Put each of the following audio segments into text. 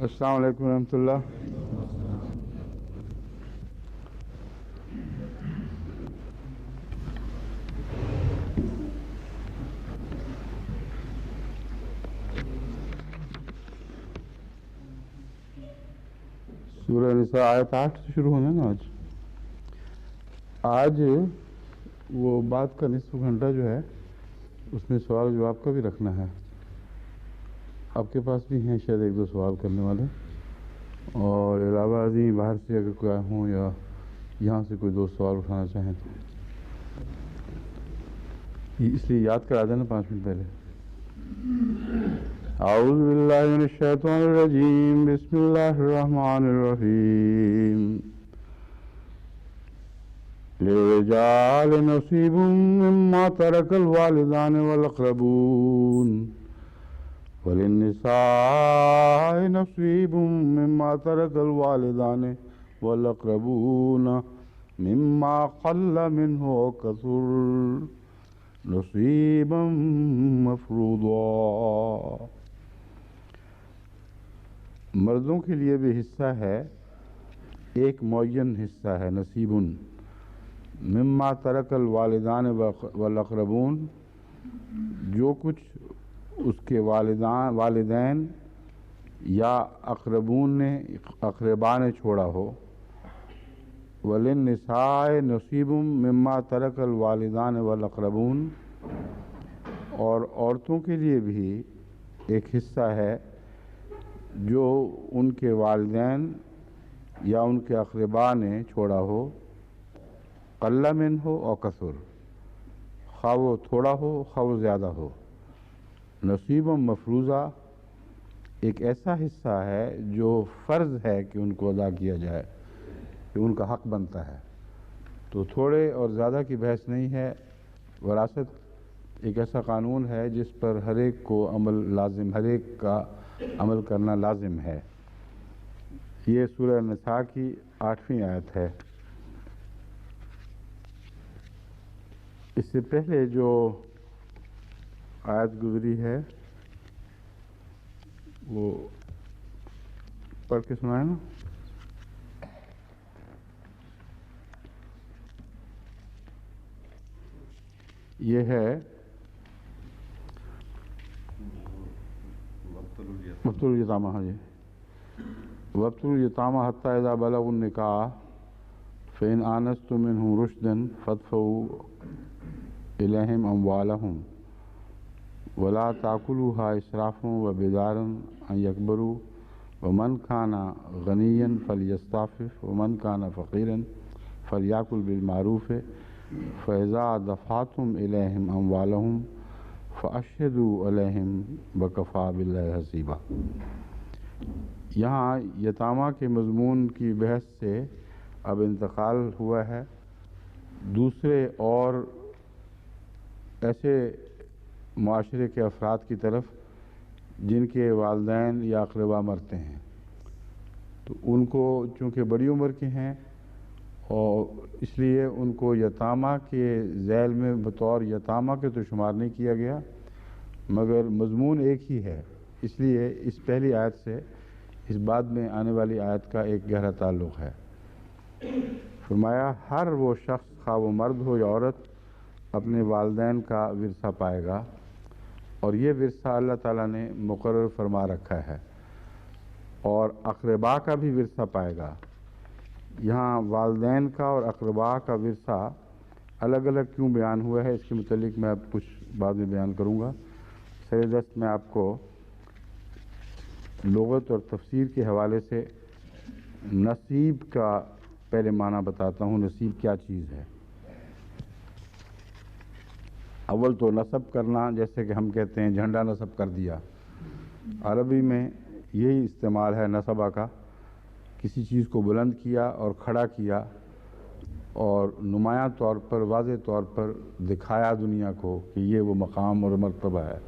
السلام علیکم ورحمۃ اللہ۔ سورہ نساء آیت 8 سے شروع ہونا نا آج وہ بات کا نصف گھنٹہ جو ہے اس میں سوال و جواب کا بھی رکھنا ہے۔ آپ کے پاس بھی ہیں شاید ایک دو سوال کرنے والے، اور علاوہ ازیں باہر سے اگر کوئی آئے ہوں یا یہاں سے کوئی دو سوال اٹھانا چاہیں تو اس لیے یاد کرا دینا 5 منٹ پہلے۔ اعوذ باللہ من الشیطان الرجیم، بسم اللہ الرحمن الرحیم۔ للرجال نصیب مما ترک الوالدان والاقربون وللنساء نصیب مما ترک الوالدان والاقربون مما قل منه وكثر نصیبا مفروضا۔ مردوں کے لیے بھی حصہ ہے، ایک معین حصہ ہے، نصیب مما ترک الوالدان والاقربون، جو کچھ اس کے والدین یا اقربا نے چھوڑا ہو۔ وللنساء نصیب مما ترک الوالدان والاقربون، اور عورتوں کے لیے بھی ایک حصہ ہے جو ان کے والدین یا ان کے اقربا نے چھوڑا ہو، قل من ہو اور کثر، خواہ وہ تھوڑا ہو خواہ وہ زیادہ ہو۔ نصیب مفروضہ، ایک ایسا حصہ ہے جو فرض ہے کہ ان کو ادا کیا جائے، کہ ان کا حق بنتا ہے۔ تو تھوڑے اور زیادہ کی بحث نہیں ہے، وراثت ایک ایسا قانون ہے جس پر ہر ایک کو عمل لازم، ہر ایک کا عمل کرنا لازم ہے۔ یہ سورہ نساء کی 8ویں آیت ہے۔ اس سے پہلے جو آیت گزری ہے وہ پڑھ کے سنائیں نا۔ یہ ہے وابتلوا الیتامى، ہاں جی، وابتلوا الیتامى حتى اذا بلغوا النکاح فإن آنستم منهم رشدا فادفعوا إليهم أموالهم ولا تأكلوها إسرافا وبدارا أن يكبروا ومن كان غنيا فليستعفف ومن كان فقيرا فليأكل بالمعروف فإذا دفعتم إليهم أموالهم فأشهدوا عليهم وكفى بالله حسيبا۔ یہاں یتامہ کے مضمون کی بحث سے اب انتقال ہوا ہے دوسرے اور ایسے معاشرے کے افراد کی طرف جن کے والدین یا اقربا مرتے ہیں، تو ان کو چونکہ بڑی عمر کے ہیں اور اس لیے ان کو یتامہ کے ذیل میں بطور یتامہ کے تو شمار نہیں کیا گیا، مگر مضمون ایک ہی ہے، اس لیے اس پہلی آیت سے اس بعد میں آنے والی آیت کا ایک گہرا تعلق ہے۔ فرمایا ہر وہ شخص خواہ وہ مرد ہو یا عورت اپنے والدین کا ورثہ پائے گا، اور یہ ورثہ اللہ تعالیٰ نے مقرر فرما رکھا ہے، اور اقربا کا بھی ورثہ پائے گا۔ یہاں والدین کا اور اقربا کا ورثہ الگ الگ کیوں بیان ہوا ہے، اس کے متعلق میں اب کچھ بعد میں بیان کروں گا۔ سر دست میں آپ کو لغت اور تفسیر کے حوالے سے نصیب کا پہلے معنی بتاتا ہوں۔ نصیب کیا چیز ہے؟ اول تو نصب کرنا، جیسے کہ ہم کہتے ہیں جھنڈا نصب کر دیا، عربی میں یہی استعمال ہے نصبہ کا، کسی چیز کو بلند کیا اور کھڑا کیا اور نمایاں طور پر واضح طور پر دکھایا دنیا کو کہ یہ وہ مقام اور مرتبہ ہے۔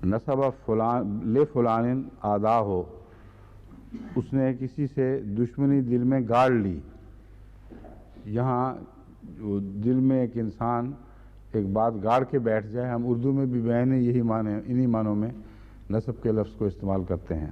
نصبہ فلان لے فلان آدا ہو، اس نے کسی سے دشمنی دل میں گاڑ لی۔ یہاں جو دل میں ایک انسان ایک بات گاڑ کے بیٹھ جائے، ہم اردو میں بھی بیان یہی معنی، انہی معنوں میں نسب کے لفظ کو استعمال کرتے ہیں۔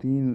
3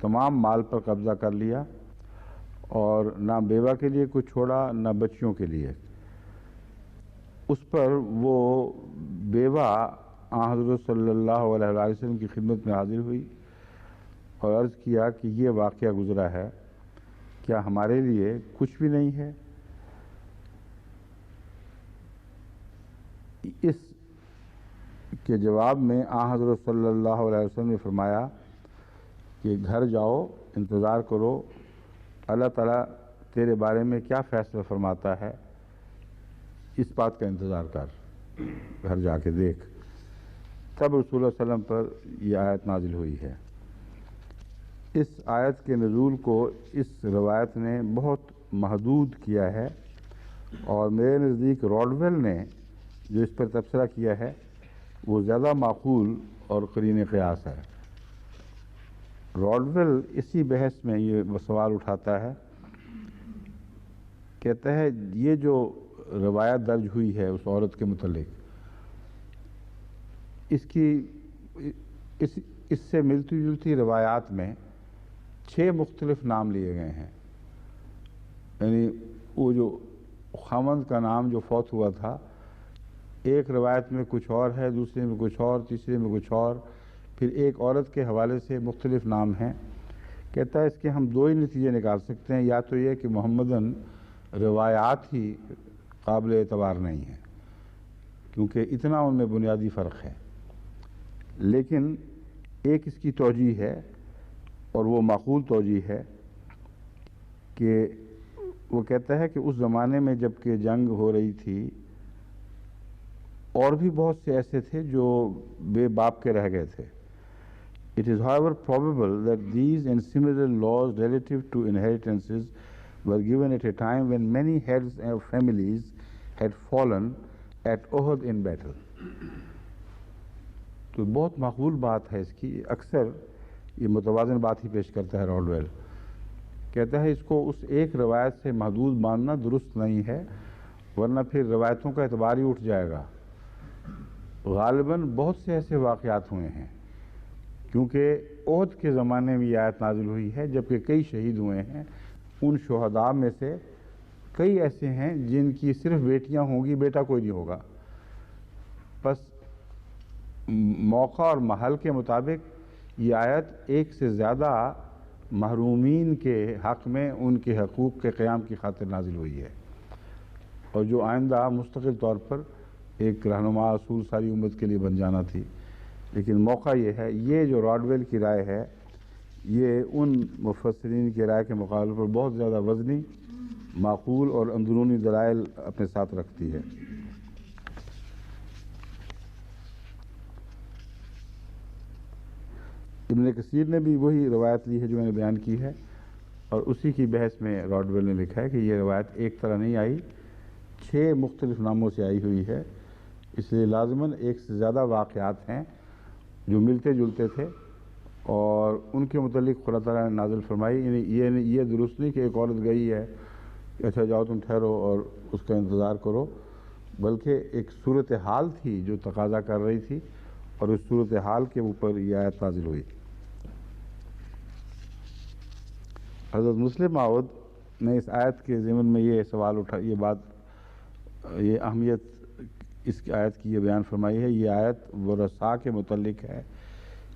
تمام مال پر قبضہ کر لیا اور نہ بیوہ کے لیے کچھ چھوڑا نہ بچیوں کے لیے۔ اس پر وہ بیوہ حضرت صلی اللہ علیہ وسلم کی خدمت میں حاضر ہوئی اور عرض کیا کہ یہ واقعہ گزرا ہے، کیا ہمارے لیے کچھ بھی نہیں ہے؟ اس کے جواب میں حضرت صلی اللہ علیہ وسلم نے فرمایا کہ گھر جاؤ، انتظار کرو، اللہ تعالیٰ تیرے بارے میں کیا فیصلہ فرماتا ہے، اس بات کا انتظار کر، گھر جا کے دیکھ۔ تب رسول اللہ علیہ وسلم پر یہ آیت نازل ہوئی ہے۔ اس آیت کے نزول کو اس روایت نے بہت محدود کیا ہے، اور میرے نزدیک راڈویل نے جو اس پر تبصرہ کیا ہے وہ زیادہ معقول اور قرین قیاس ہے۔ راڈویل اسی بحث میں یہ سوال اٹھاتا ہے، کہتا ہے یہ جو روایت درج ہوئی ہے اس عورت کے متعلق، اس سے ملتی جلتی روایات میں 6 مختلف نام لیے گئے ہیں۔ یعنی وہ جو خاوند کا نام جو فوت ہوا تھا، ایک روایت میں کچھ اور ہے، دوسرے میں کچھ اور، تیسرے میں کچھ اور، پھر ایک عورت کے حوالے سے مختلف نام ہیں۔ کہتا ہے اس کے ہم 2 ہی نتیجے نکال سکتے ہیں، یا تو یہ کہ محمدن روایات ہی قابل اعتبار نہیں ہیں کیونکہ اتنا ان میں بنیادی فرق ہے، لیکن ایک اس کی توجیہ ہے اور وہ معقول توجیہ ہے کہ وہ کہتا ہے کہ اس زمانے میں جب کہ جنگ ہو رہی تھی اور بھی بہت سے ایسے تھے جو بے باپ کے رہ گئے تھے۔ It is however probable that these and similar laws relative to inheritances were given at a time when many heads of families had fallen at Uhud in battle. تو بہت معقول بات ہے اس کی، اکثر یہ متوازن بات ہی پیش کرتا ہے راڈویل۔ کہتا ہے اس کو اس ایک روایت سے محدود ماننا درست نہیں ہے، ورنہ پھر روایتوں کا اعتبار ہی اٹھ جائے گا۔ غالباً بہت سے ایسے واقعات ہوئے ہیں، کیونکہ احد کے زمانے میں یہ آیت نازل ہوئی ہے جبکہ کئی شہید ہوئے ہیں۔ ان شہداء میں سے کئی ایسے ہیں جن کی صرف بیٹیاں ہوں گی، بیٹا کوئی نہیں ہوگا۔ بس موقع اور محل کے مطابق یہ آیت ایک سے زیادہ محرومین کے حق میں ان کے حقوق کے قیام کی خاطر نازل ہوئی ہے، اور جو آئندہ مستقل طور پر ایک رہنما اصول ساری امت کے لیے بن جانا تھی۔ لیکن موقع یہ ہے، یہ جو راڈویل کی رائے ہے یہ ان مفسرین کی رائے کے مقابلے پر بہت زیادہ وزنی، معقول اور اندرونی دلائل اپنے ساتھ رکھتی ہے۔ ابن کثیر نے بھی وہی روایت لی ہے جو میں نے بیان کی ہے، اور اسی کی بحث میں راڈویل نے لکھا ہے کہ یہ روایت ایک طرح نہیں آئی، 6 مختلف ناموں سے آئی ہوئی ہے، اس لیے لازماً ایک سے زیادہ واقعات ہیں جو ملتے جلتے تھے، اور ان کے متعلق خدا تعالیٰ نے نازل فرمائی۔ یعنی یہ درست نہیں کہ ایک عورت گئی ہے کہ اچھا جاؤ تم ٹھہرو اور اس کا انتظار کرو، بلکہ ایک صورتحال تھی جو تقاضا کر رہی تھی، اور اس صورتحال کے اوپر یہ آیت نازل ہوئی۔ حضرت مسلم معود نے اس آیت کے ضمن میں یہ سوال اٹھا، یہ اہمیت اس آیت کی یہ بیان فرمائی ہے، یہ آیت ورثاء کے متعلق ہے،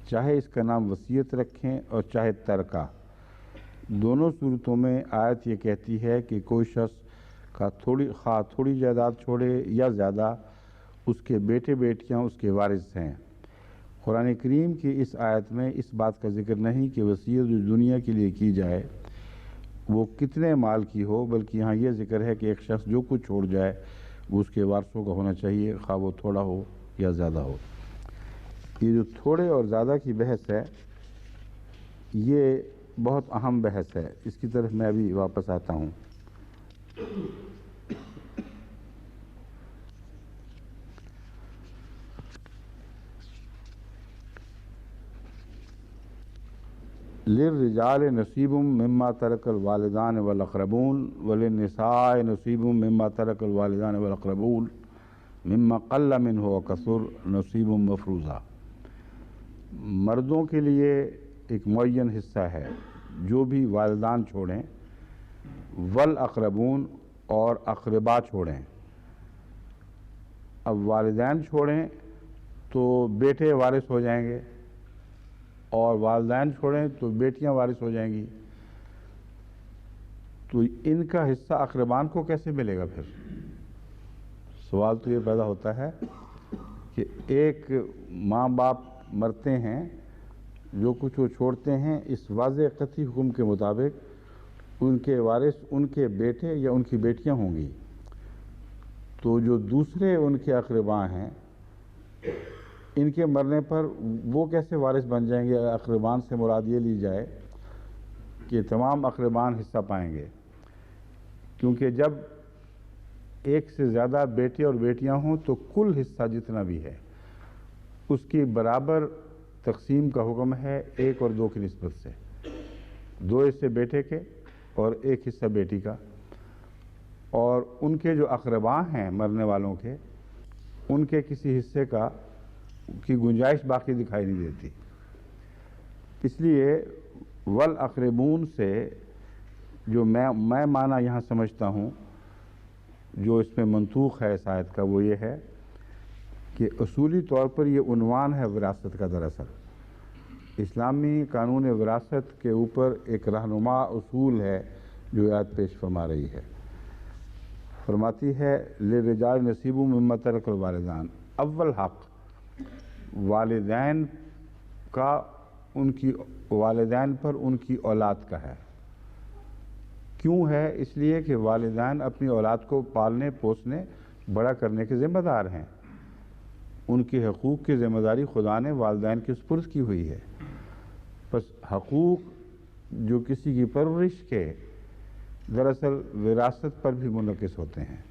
چاہے اس کا نام وصیت رکھیں اور چاہے ترکہ، دونوں صورتوں میں آیت یہ کہتی ہے کہ کوئی شخص کا تھوڑی جائیداد چھوڑے یا زیادہ، اس کے بیٹے بیٹیاں اس کے وارث ہیں۔ قرآن کریم کی اس آیت میں اس بات کا ذکر نہیں کہ وصیت جو دنیا کے لیے کی جائے وہ کتنے مال کی ہو، بلکہ یہاں یہ ذکر ہے کہ ایک شخص جو کچھ چھوڑ جائے وہ اس کے وارثوں کا ہونا چاہیے، خواہ وہ تھوڑا ہو یا زیادہ ہو۔ یہ جو تھوڑے اور زیادہ کی بحث ہے یہ بہت اہم بحث ہے، اس کی طرف میں ابھی واپس آتا ہوں۔ للرجال نصیب مما ترک الوالدان والاقربون وللنساء نصیب مما ترک الوالدان والاقربون مما قل منه وکثر نصیب مفروضہ۔ مردوں کے لیے ایک معین حصہ ہے جو بھی والدان چھوڑیں، والاقربون اور اقربا چھوڑیں۔ اب والدین چھوڑیں تو بیٹے وارث ہو جائیں گے، اور والدین چھوڑیں تو بیٹیاں وارث ہو جائیں گی، تو ان کا حصہ اقربان کو کیسے ملے گا؟ پھر سوال تو یہ پیدا ہوتا ہے کہ ایک ماں باپ مرتے ہیں، جو کچھ وہ چھوڑتے ہیں اس واضح قطعی حکم کے مطابق ان کے وارث ان کے بیٹے یا ان کی بیٹیاں ہوں گی، تو جو دوسرے ان کے اقربا ہیں ان کے مرنے پر وہ کیسے وارث بن جائیں گے؟ اقربان سے مراد یہ لی جائے کہ تمام اقربان حصہ پائیں گے، کیونکہ جب ایک سے زیادہ بیٹے اور بیٹیاں ہوں تو کل حصہ جتنا بھی ہے اس کی برابر تقسیم کا حکم ہے 1 اور 2 کی نسبت سے، 2 حصے بیٹے کے اور 1 حصہ بیٹی کا، اور ان کے جو اقربا ہیں مرنے والوں کے، ان کے کسی حصے کی گنجائش باقی دکھائی نہیں دیتی۔ اس لیے والاقربون سے جو میں معنی یہاں سمجھتا ہوں جو اس میں منطوق ہے اس آیت کا، وہ یہ ہے کہ اصولی طور پر یہ عنوان ہے وراثت کا۔ دراصل اسلامی قانون وراثت کے اوپر ایک رہنما اصول ہے جو آیت پیش فرما رہی ہے۔ فرماتی ہے للرجال نصیب مما ترک الوالدان، اول حق والدین کا والدین پر ان کی اولاد کا ہے۔ کیوں ہے؟ اس لیے کہ والدین اپنی اولاد کو پالنے پوسنے بڑا کرنے کے ذمہ دار ہیں، ان کے حقوق کی ذمہ داری خدا نے والدین کے سپرد کی ہوئی ہے۔ بس حقوق جو کسی کی پرورش کے دراصل وراثت پر بھی منعکس ہوتے ہیں۔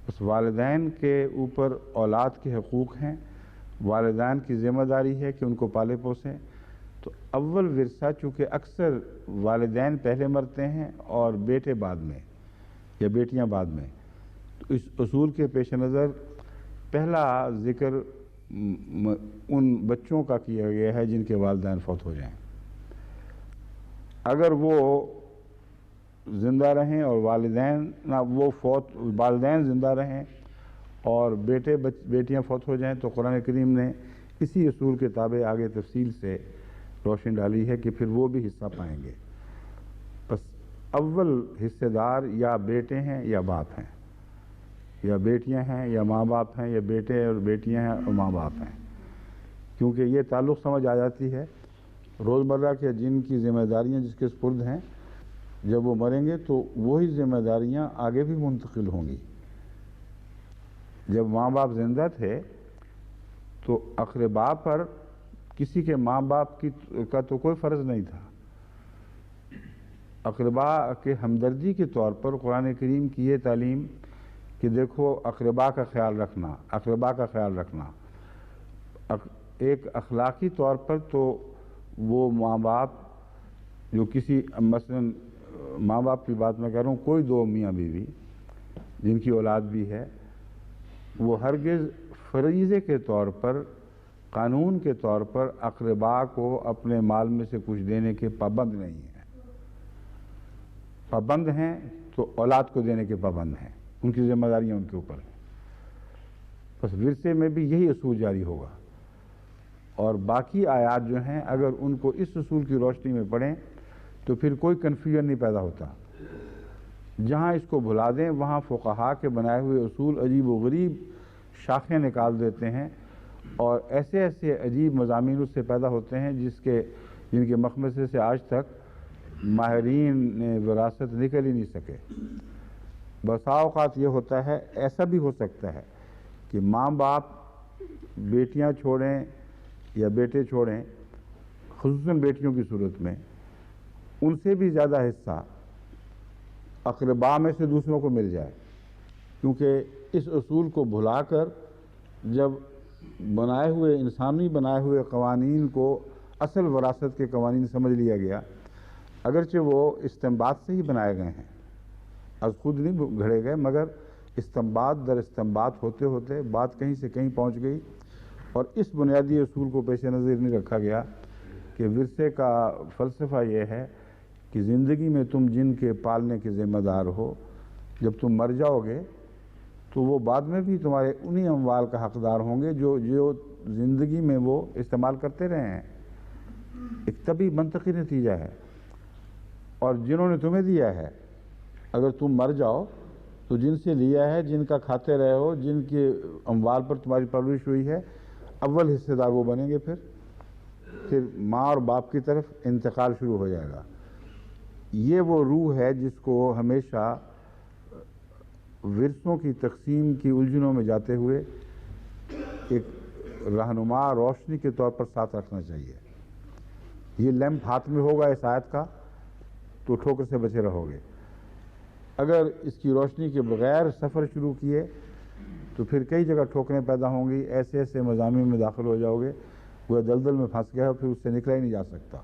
اس والدین کے اوپر اولاد کے حقوق ہیں، والدین کی ذمہ داری ہے کہ ان کو پالے پوسیں، تو اول ورثہ چونکہ اکثر والدین پہلے مرتے ہیں اور بیٹے بعد میں یا بیٹیاں بعد میں، تو اس اصول کے پیش نظر پہلا ذکر ان بچوں کا کیا گیا ہے جن کے والدین فوت ہو جائیں۔ اگر وہ زندہ رہیں اور والدین زندہ رہیں اور بیٹیاں فوت ہو جائیں، تو قرآن کریم نے اسی اصول کے تابع آگے تفصیل سے روشنی ڈالی ہے کہ پھر وہ بھی حصہ پائیں گے۔ بس اول حصے دار یا بیٹے ہیں یا باپ ہیں، یا بیٹیاں ہیں یا ماں باپ ہیں، یا بیٹے اور بیٹیاں ہیں اور ماں باپ ہیں، کیونکہ یہ تعلق سمجھ آ جاتی ہے روزمرہ کے جن کی ذمہ داریاں جس کے سپرد ہیں، جب وہ مریں گے تو وہی ذمہ داریاں آگے بھی منتقل ہوں گی۔ جب ماں باپ زندہ تھے تو اقربا پر کسی کے ماں باپ کا تو کوئی فرض نہیں تھا۔ اقربا کے ہمدردی کے طور پر قرآن کریم کی یہ تعلیم کہ دیکھو اقربا کا خیال رکھنا، ایک اخلاقی طور پر تو وہ ماں باپ جو کسی مثلا ماں باپ کی بات میں کہہ رہا ہوں، کوئی 2 میاں بیوی جن کی اولاد بھی ہے، وہ ہرگز فریضے کے طور پر قانون کے طور پر اقربا کو اپنے مال میں سے کچھ دینے کے پابند نہیں ہیں۔ پابند ہیں تو اولاد کو دینے کے پابند ہیں، ان کی ذمہ داریاں ان کے اوپر ہیں۔ بس ورثے میں بھی یہی اصول جاری ہوگا، اور باقی آیات جو ہیں اگر ان کو اس اصول کی روشنی میں پڑھیں تو پھر کوئی کنفیوژن نہیں پیدا ہوتا۔ جہاں اس کو بھلا دیں وہاں فقہا کے بنائے ہوئے اصول عجیب و غریب شاخیں نکال دیتے ہیں، اور ایسے ایسے عجیب مضامین اس سے پیدا ہوتے ہیں جن کے مخمصے سے آج تک ماہرین وراثت نکل ہی نہیں سکے۔ بسا اوقات یہ ہوتا ہے، ایسا بھی ہو سکتا ہے کہ ماں باپ بیٹیاں چھوڑیں یا بیٹے چھوڑیں، خصوصاً بیٹیوں کی صورت میں ان سے بھی زیادہ حصہ اقربا میں سے دوسروں کو مل جائے، کیونکہ اس اصول کو بھلا کر جب انسانی بنائے ہوئے قوانین کو اصل وراثت کے قوانین سمجھ لیا گیا، اگرچہ وہ استنباط سے ہی بنائے گئے ہیں، از خود نہیں گھڑے گئے، مگر استنباط در استنباط ہوتے ہوتے بات کہیں سے کہیں پہنچ گئی، اور اس بنیادی اصول کو پیش نظر نہیں رکھا گیا کہ ورثے کا فلسفہ یہ ہے کہ زندگی میں تم جن کے پالنے کے ذمہ دار ہو، جب تم مر جاؤ گے تو وہ بعد میں بھی تمہارے انہی اموال کا حقدار ہوں گے جو زندگی میں وہ استعمال کرتے رہے ہیں۔ ایک طبی منطقی نتیجہ ہے۔ اور جنہوں نے تمہیں دیا ہے، اگر تم مر جاؤ تو جن سے لیا ہے، جن کا کھاتے رہے ہو، جن کے اموال پر تمہاری پرورش ہوئی ہے، اول حصے دار وہ بنیں گے۔ پھر ماں اور باپ کی طرف انتقال شروع ہو جائے گا۔ یہ وہ روح ہے جس کو ہمیشہ ورثوں کی تقسیم کی الجھنوں میں جاتے ہوئے ایک رہنما روشنی کے طور پر ساتھ رکھنا چاہیے۔ یہ لیمپ ہاتھ میں ہوگا اس آیت کا تو ٹھوکر سے بچے رہو گے۔ اگر اس کی روشنی کے بغیر سفر شروع کیے تو پھر کئی جگہ ٹھوکریں پیدا ہوں گی، ایسے ایسے مضامین میں داخل ہو جاؤ گے، وہ دلدل میں پھنس گیا اور پھر اس سے نکلا ہی نہیں جا سکتا۔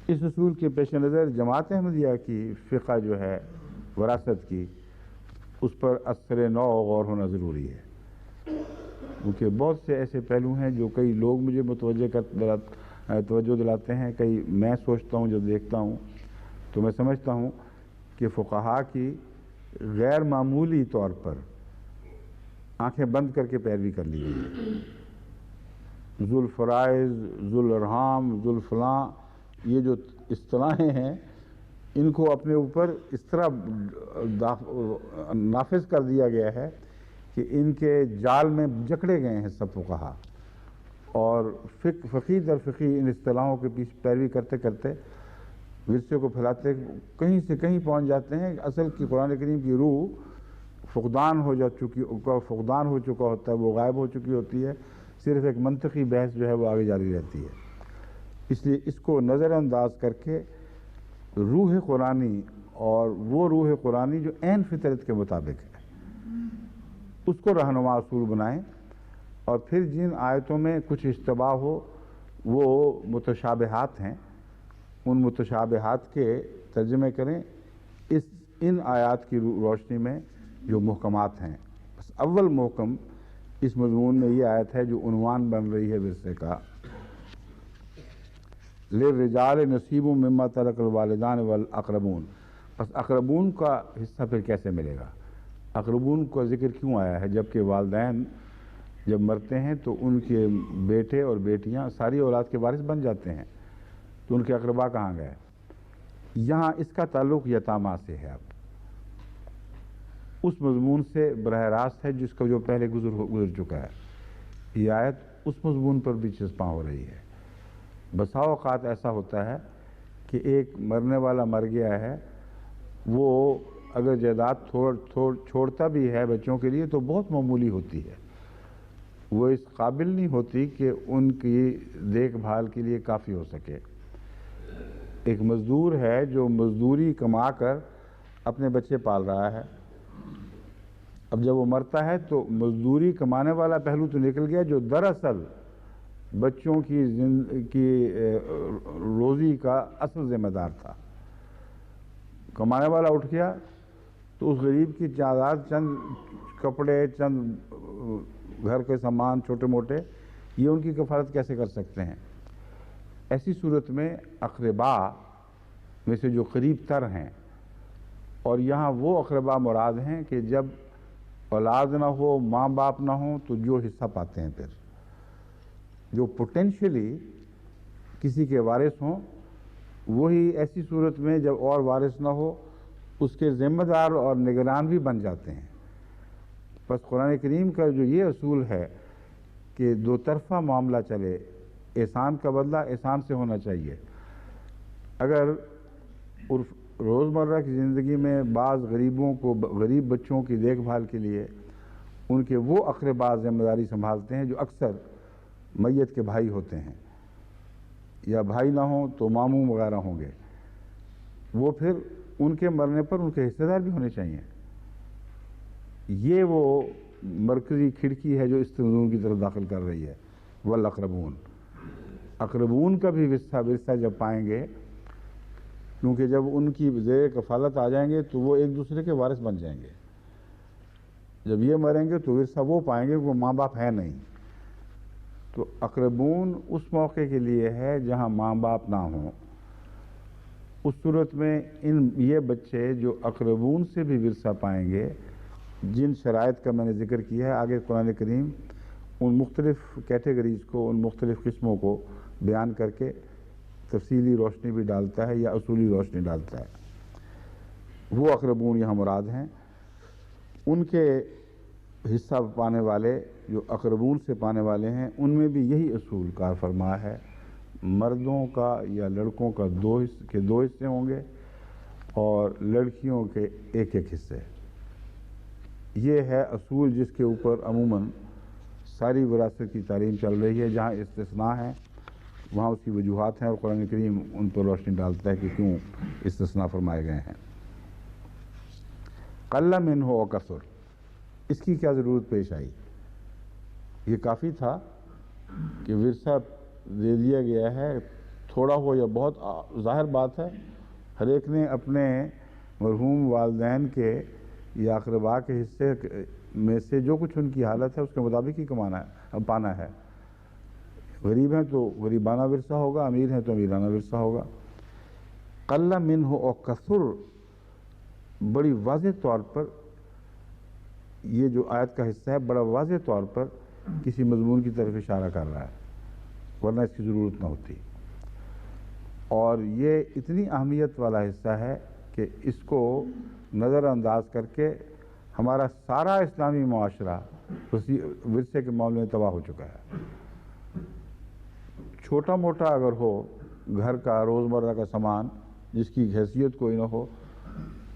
اس اصول کے پیش نظر جماعت احمدیہ کی فقہ جو ہے وراثت کی، اس پر اثر نو غور ہونا ضروری ہے، کیونکہ بہت سے ایسے پہلو ہیں جو کئی لوگ مجھے توجہ دلاتے ہیں، کئی میں سوچتا ہوں، جب دیکھتا ہوں تو میں سمجھتا ہوں کہ فقہا کی غیر معمولی طور پر آنکھیں بند کر کے پیروی کر لی گئی ہے۔ ذو الفرائض، ذو الارحام، ذو الفلاں، یہ جو اصطلاحیں ہیں ان کو اپنے اوپر اس طرح نافذ کر دیا گیا ہے کہ ان کے جال میں جکڑے گئے ہیں سب فقہا، اور فقی در فقی ان اصطلاحوں کے پیچھے پیروی کرتے کرتے ورثے کو پھیلاتے کہیں سے کہیں پہنچ جاتے ہیں۔ اصل کی قرآن کریم کی روح فقدان ہو چکا ہوتا ہے، وہ غائب ہو چکی ہوتی ہے، صرف ایک منطقی بحث جو ہے وہ آگے جاری رہتی ہے۔ اس لیے اس کو نظر انداز کر کے روح قرآنی، اور وہ روح قرآنی جو عین فطرت کے مطابق ہے، اس کو رہنما اصول بنائیں، اور پھر جن آیتوں میں کچھ اشتباہ ہو وہ متشابہات ہیں، ان متشابہات کے ترجمے کریں ان آیات کی روشنی میں جو محکمات ہیں۔ بس اول محکم اس مضمون میں یہ آیت ہے جو عنوان بن رہی ہے ورثے کا، للرجال نصیب مما ترک الوالدان والاقربون۔ بس اقربون کا حصہ پھر کیسے ملے گا؟ اقربون کا ذکر کیوں آیا ہے جبکہ والدین جب مرتے ہیں تو ان کے بیٹے اور بیٹیاں ساری اولاد کے وارث بن جاتے ہیں، تو ان کے اقربا کہاں گئے؟ یہاں اس کا تعلق یتامہ سے ہے، اب اس مضمون سے براہ راست ہے جس کا جو پہلے گزر چکا ہے۔ یہ آیت اس مضمون پر بھی چسپاں ہو رہی ہے۔ بسا اوقات ایسا ہوتا ہے کہ ایک مرنے والا مر گیا ہے، وہ اگر جائیداد چھوڑتا بھی ہے بچوں کے لیے تو بہت معمولی ہوتی ہے، وہ اس قابل نہیں ہوتی کہ ان کی دیکھ بھال کے لیے کافی ہو سکے۔ ایک مزدور ہے جو مزدوری کما کر اپنے بچے پال رہا ہے، اب جب وہ مرتا ہے تو مزدوری کمانے والا پہلو تو نکل گیا، جو دراصل بچوں کی روزی کا اصل ذمہ دار تھا۔ کمانے والا اٹھ گیا تو اس غریب کی تعداد چند کپڑے، چند گھر کے سامان چھوٹے موٹے، یہ ان کی کفالت کیسے کر سکتے ہیں؟ ایسی صورت میں اقربا میں سے جو قریب تر ہیں، اور یہاں وہ اقربا مراد ہیں کہ جب اولاد نہ ہو، ماں باپ نہ ہوں، تو جو حصہ پاتے ہیں پھر جو پوٹینشلی کسی کے وارث ہوں، وہی ایسی صورت میں جب اور وارث نہ ہو اس کے ذمہ دار اور نگران بھی بن جاتے ہیں۔ بس قرآن کریم کا جو یہ اصول ہے کہ دو طرفہ معاملہ چلے، احسان کا بدلہ احسان سے ہونا چاہیے۔ اگر روزمرہ کی زندگی میں بعض غریب بچوں کی دیکھ بھال کے لیے ان کے وہ اقربا ذمہ داری سنبھالتے ہیں جو اکثر میت کے بھائی ہوتے ہیں، یا بھائی نہ ہوں تو ماموں وغیرہ ہوں گے، وہ پھر ان کے مرنے پر ان کے حصے دار بھی ہونے چاہیے۔ یہ وہ مرکزی کھڑکی ہے جو اس موضوع کی طرف داخل کر رہی ہے۔ والاقربون، اقربون کا بھی ورثہ جب پائیں گے، کیونکہ جب ان کی زیر کفالت آ جائیں گے تو وہ ایک دوسرے کے وارث بن جائیں گے۔ جب یہ مریں گے تو ورثہ وہ پائیں گے، وہ ماں باپ ہے نہیں، تو اقربون اس موقع کے لیے ہے جہاں ماں باپ نہ ہوں۔ اس صورت میں یہ بچے جو اقربون سے بھی ورثہ پائیں گے، جن شرائط کا میں نے ذکر کیا ہے، آگے قرآن کریم ان مختلف کیٹیگریز کو، ان مختلف قسموں کو بیان کر کے تفصیلی روشنی بھی ڈالتا ہے یا اصولی روشنی ڈالتا ہے۔ وہ اقربون یہاں مراد ہیں، ان کے حصہ پانے والے جو اقربون سے پانے والے ہیں، ان میں بھی یہی اصول کار فرما ہے، مردوں کا یا لڑکوں کا دو حصے ہوں گے اور لڑکیوں کے ایک حصے۔ یہ ہے اصول جس کے اوپر عموماً ساری وراثت کی تعلیم چل رہی ہے۔ جہاں استثناء ہے وہاں اس کی وجوہات ہیں اور قرآن کریم ان پر روشنی ڈالتا ہے کہ کیوں استثناء فرمائے گئے ہیں۔ قل منہ و کثر، اس کی کیا ضرورت پیش آئی؟ یہ کافی تھا کہ ورثہ دے دیا گیا ہے، تھوڑا ہو یا بہت، ظاہر بات ہے ہر ایک نے اپنے مرحوم والدین کے یا اقربا کے حصے میں سے جو کچھ ان کی حالت ہے اس کے مطابق ہی پانا ہے۔ غریب ہیں تو غریبانہ ورثہ ہوگا، امیر ہیں تو امیرانہ ورثہ ہوگا۔ قل منہ و کثر بڑی واضح طور پر، یہ جو آیت کا حصہ ہے بڑا واضح طور پر کسی مضمون کی طرف اشارہ کر رہا ہے، ورنہ اس کی ضرورت نہ ہوتی۔ اور یہ اتنی اہمیت والا حصہ ہے کہ اس کو نظر انداز کر کے ہمارا سارا اسلامی معاشرہ ورثے کے معاملے میں تباہ ہو چکا ہے۔ چھوٹا موٹا اگر ہو گھر کا روزمرہ کا سامان جس کی حیثیت کوئی نہ ہو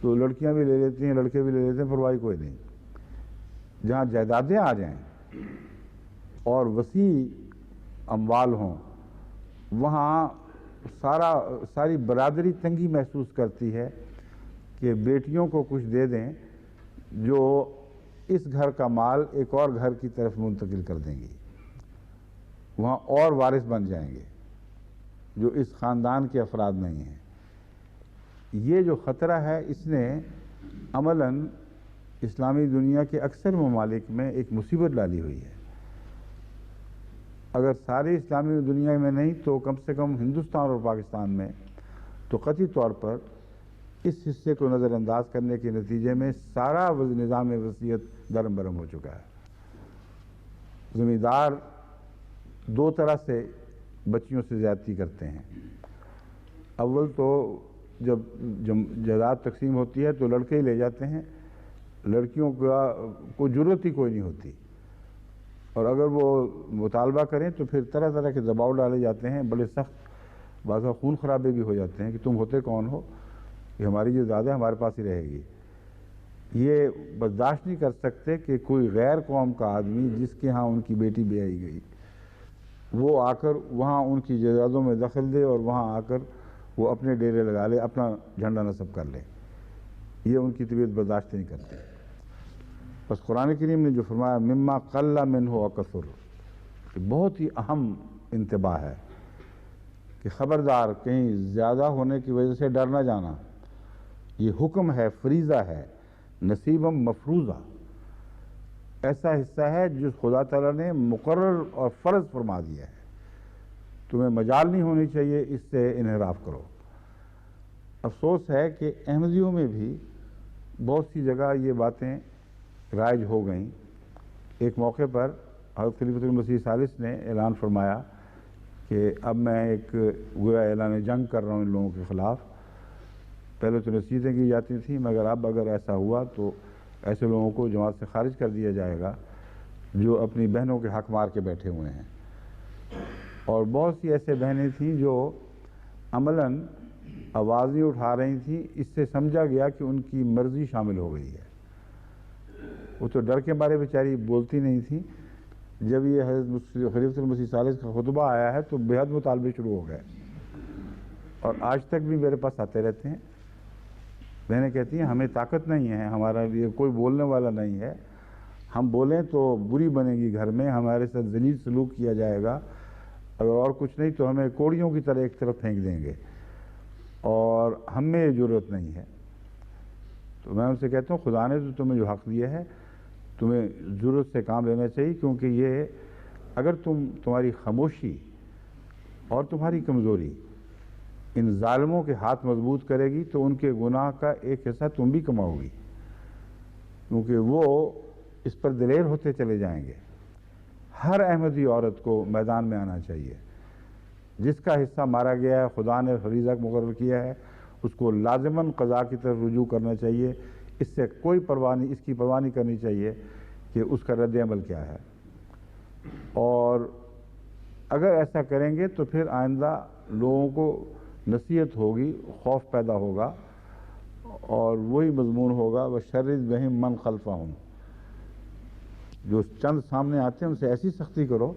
تو لڑکیاں بھی لے لیتی ہیں، لڑکے بھی لے لیتے ہیں، پرواہ کوئی نہیں۔ جہاں جائیدادیں آ جائیں اور وسیع اموال ہوں، وہاں ساری برادری تنگی محسوس کرتی ہے کہ بیٹیوں کو کچھ دے دیں جو اس گھر کا مال ایک اور گھر کی طرف منتقل کر دیں گی، وہاں اور وارث بن جائیں گے جو اس خاندان کے افراد نہیں ہیں۔ یہ جو خطرہ ہے اس نے عملاً اسلامی دنیا کے اکثر ممالک میں ایک مصیبت ڈالی ہوئی ہے۔ اگر ساری اسلامی دنیا میں نہیں تو کم سے کم ہندوستان اور پاکستان میں تو قطعی طور پر اس حصے کو نظر انداز کرنے کے نتیجے میں سارا نظام وصیت درم برم ہو چکا ہے۔ زمیندار دو طرح سے بچیوں سے زیادتی کرتے ہیں۔ اول تو جب جائیداد تقسیم ہوتی ہے تو لڑکے ہی لے جاتے ہیں، لڑکیوں کا کوئی ضرورت ہی کوئی نہیں ہوتی، اور اگر وہ مطالبہ کریں تو پھر طرح طرح کے دباؤ ڈالے جاتے ہیں، بڑے سخت، بعض خون خرابے بھی ہو جاتے ہیں کہ تم ہوتے کون ہو، یہ ہماری جو زیادہ ہے ہمارے پاس ہی رہے گی۔ یہ برداشت نہیں کر سکتے کہ کوئی غیر قوم کا آدمی جس کے ہاں ان کی بیٹی بیائی گئی وہ آ کر وہاں ان کی جائیدادوں میں دخل دے اور وہاں آ کر وہ اپنے ڈیرے لگا لے، اپنا جھنڈا نصب کر لے۔ یہ ان کی طبیعت برداشت نہیں کرتے۔ بس قرآن کریم نے جو فرمایا مما قل منہ و کثر، بہت ہی اہم انتباہ ہے کہ خبردار کہیں زیادہ ہونے کی وجہ سے ڈر نہ جانا۔ یہ حکم ہے، فریضہ ہے، نصیبم مفروضہ، ایسا حصہ ہے جو خدا تعالیٰ نے مقرر اور فرض فرما دیا ہے، تمہیں مجال نہیں ہونی چاہیے اس سے انحراف کرو۔ افسوس ہے کہ احمدیوں میں بھی بہت سی جگہ یہ باتیں رائج ہو گئیں۔ ایک موقع پر حضرت خلیفۃ المسیح ثالث نے اعلان فرمایا کہ اب میں ایک گویا اعلان جنگ کر رہا ہوں ان لوگوں کے خلاف۔ پہلے تو نصیحتیں کی جاتی تھیں، مگر اب اگر ایسا ہوا تو ایسے لوگوں کو جماعت سے خارج کر دیا جائے گا جو اپنی بہنوں کے حق مار کے بیٹھے ہوئے ہیں۔ اور بہت سی ایسے بہنیں تھیں جو عملاً آواز نہیں اٹھا رہی تھیں، اس سے سمجھا گیا کہ ان کی مرضی شامل ہو گئی ہے۔ وہ تو ڈر کے مارے بیچاری بولتی نہیں تھیں۔ جب یہ حضرت خلیفۃ المسیح ثالث کا خطبہ آیا ہے تو بے حد مطالبے شروع ہو گئے، اور آج تک بھی میرے پاس آتے رہتے ہیں۔ بہنیں کہتی ہیں ہمیں طاقت نہیں ہے، ہمارا لیے کوئی بولنے والا نہیں ہے، ہم بولیں تو بری بنے گی، گھر میں ہمارے ساتھ ذلیل سلوک کیا جائے گا، اگر اور کچھ نہیں تو ہمیں کوڑیوں کی طرح ایک طرف پھینک دیں گے، اور ہم میں یہ ضرورت نہیں ہے۔ تو میں ان سے کہتا ہوں خدا نے تو تمہیں جو حق دیا ہے تمہیں ضرورت سے کام لینا چاہیے، کیونکہ یہ اگر تمہاری خاموشی اور تمہاری کمزوری ان ظالموں کے ہاتھ مضبوط کرے گی تو ان کے گناہ کا ایک حصہ تم بھی کماؤ گی، کیونکہ وہ اس پر دلیر ہوتے چلے جائیں گے۔ ہر احمدی عورت کو میدان میں آنا چاہیے۔ جس کا حصہ مارا گیا ہے، خدا نے فریضہ مقرر کیا ہے، اس کو لازماً قضا کی طرف رجوع کرنا چاہیے۔ اس سے کوئی پرواہ نہیں، اس کی پرواہ نہیں کرنی چاہیے کہ اس کا رد عمل کیا ہے۔ اور اگر ایسا کریں گے تو پھر آئندہ لوگوں کو نصیحت ہوگی، خوف پیدا ہوگا، اور وہی مضمون ہوگا وَشَرِّدْ بِهِمْ مَنْ خَلْفَهُمْ۔ جو چند سامنے آتے ہیں ان سے ایسی سختی کرو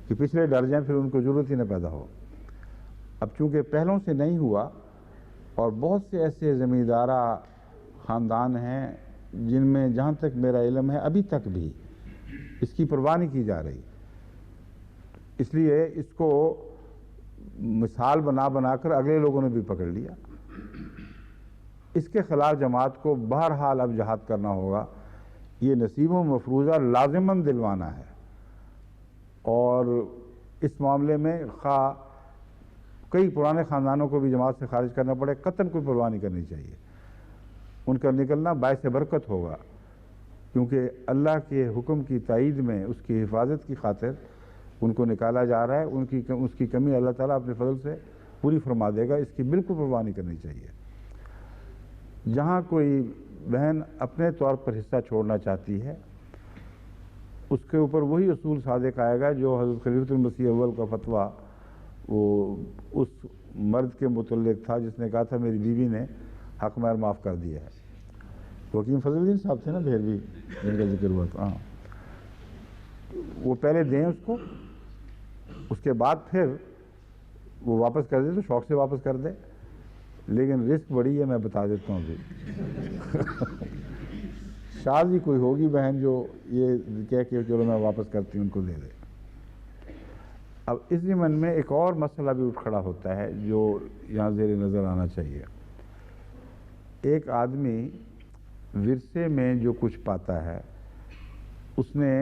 کہ پچھلے ڈر جائیں، پھر ان کو ضرورت ہی نہ پیدا ہو۔ اب چونکہ پہلوں سے نہیں ہوا، اور بہت سے ایسے زمیندارہ خاندان ہیں جن میں جہاں تک میرا علم ہے ابھی تک بھی اس کی پرواہ نہیں کی جا رہی، اس لیے اس کو مثال بنا کر اگلے لوگوں نے بھی پکڑ لیا۔ اس کے خلاف جماعت کو بہرحال اب جہاد کرنا ہوگا۔ یہ نصیب و مفروضہ لازماً دلوانا ہے، اور اس معاملے میں خواہ کئی پرانے خاندانوں کو بھی جماعت سے خارج کرنا پڑے، قطعاً کوئی پرواہ نہیں کرنی چاہیے۔ ان کا نکلنا باعث برکت ہوگا، کیونکہ اللہ کے حکم کی تائید میں اس کی حفاظت کی خاطر ان کو نکالا جا رہا ہے۔ اس کی کمی اللہ تعالیٰ اپنے فضل سے پوری فرما دے گا، اس کی بالکل پرواہ نہیں کرنی چاہیے۔ جہاں کوئی بہن اپنے طور پر حصہ چھوڑنا چاہتی ہے، اس کے اوپر وہی اصول صادق آئے گا جو حضرت خلیفۃ المسیح اول کا فتویٰ وہ اس مرد کے متعلق تھا جس نے کہا تھا میری بیوی نے حق مہر معاف کر دیا ہے۔ حکیم فضل الدین صاحب تھے نا بھیروی، جن کا ذکر ہوا تھا۔ ہاں، وہ پہلے دیں اس کو، اس کے بعد پھر وہ واپس کر دے تو شوق سے واپس کر دے، لیکن رسک بڑی ہے، میں بتا دیتا ہوں ابھی۔ شاید ہی کوئی ہوگی بہن جو یہ کہہ کہ چلو میں واپس کرتی ہوں، ان کو دے دے۔ اب اس ضمن میں ایک اور مسئلہ بھی اٹھ کھڑا ہوتا ہے جو یہاں زیر نظر آنا چاہیے۔ ایک آدمی ورثے میں جو کچھ پاتا ہے اس نے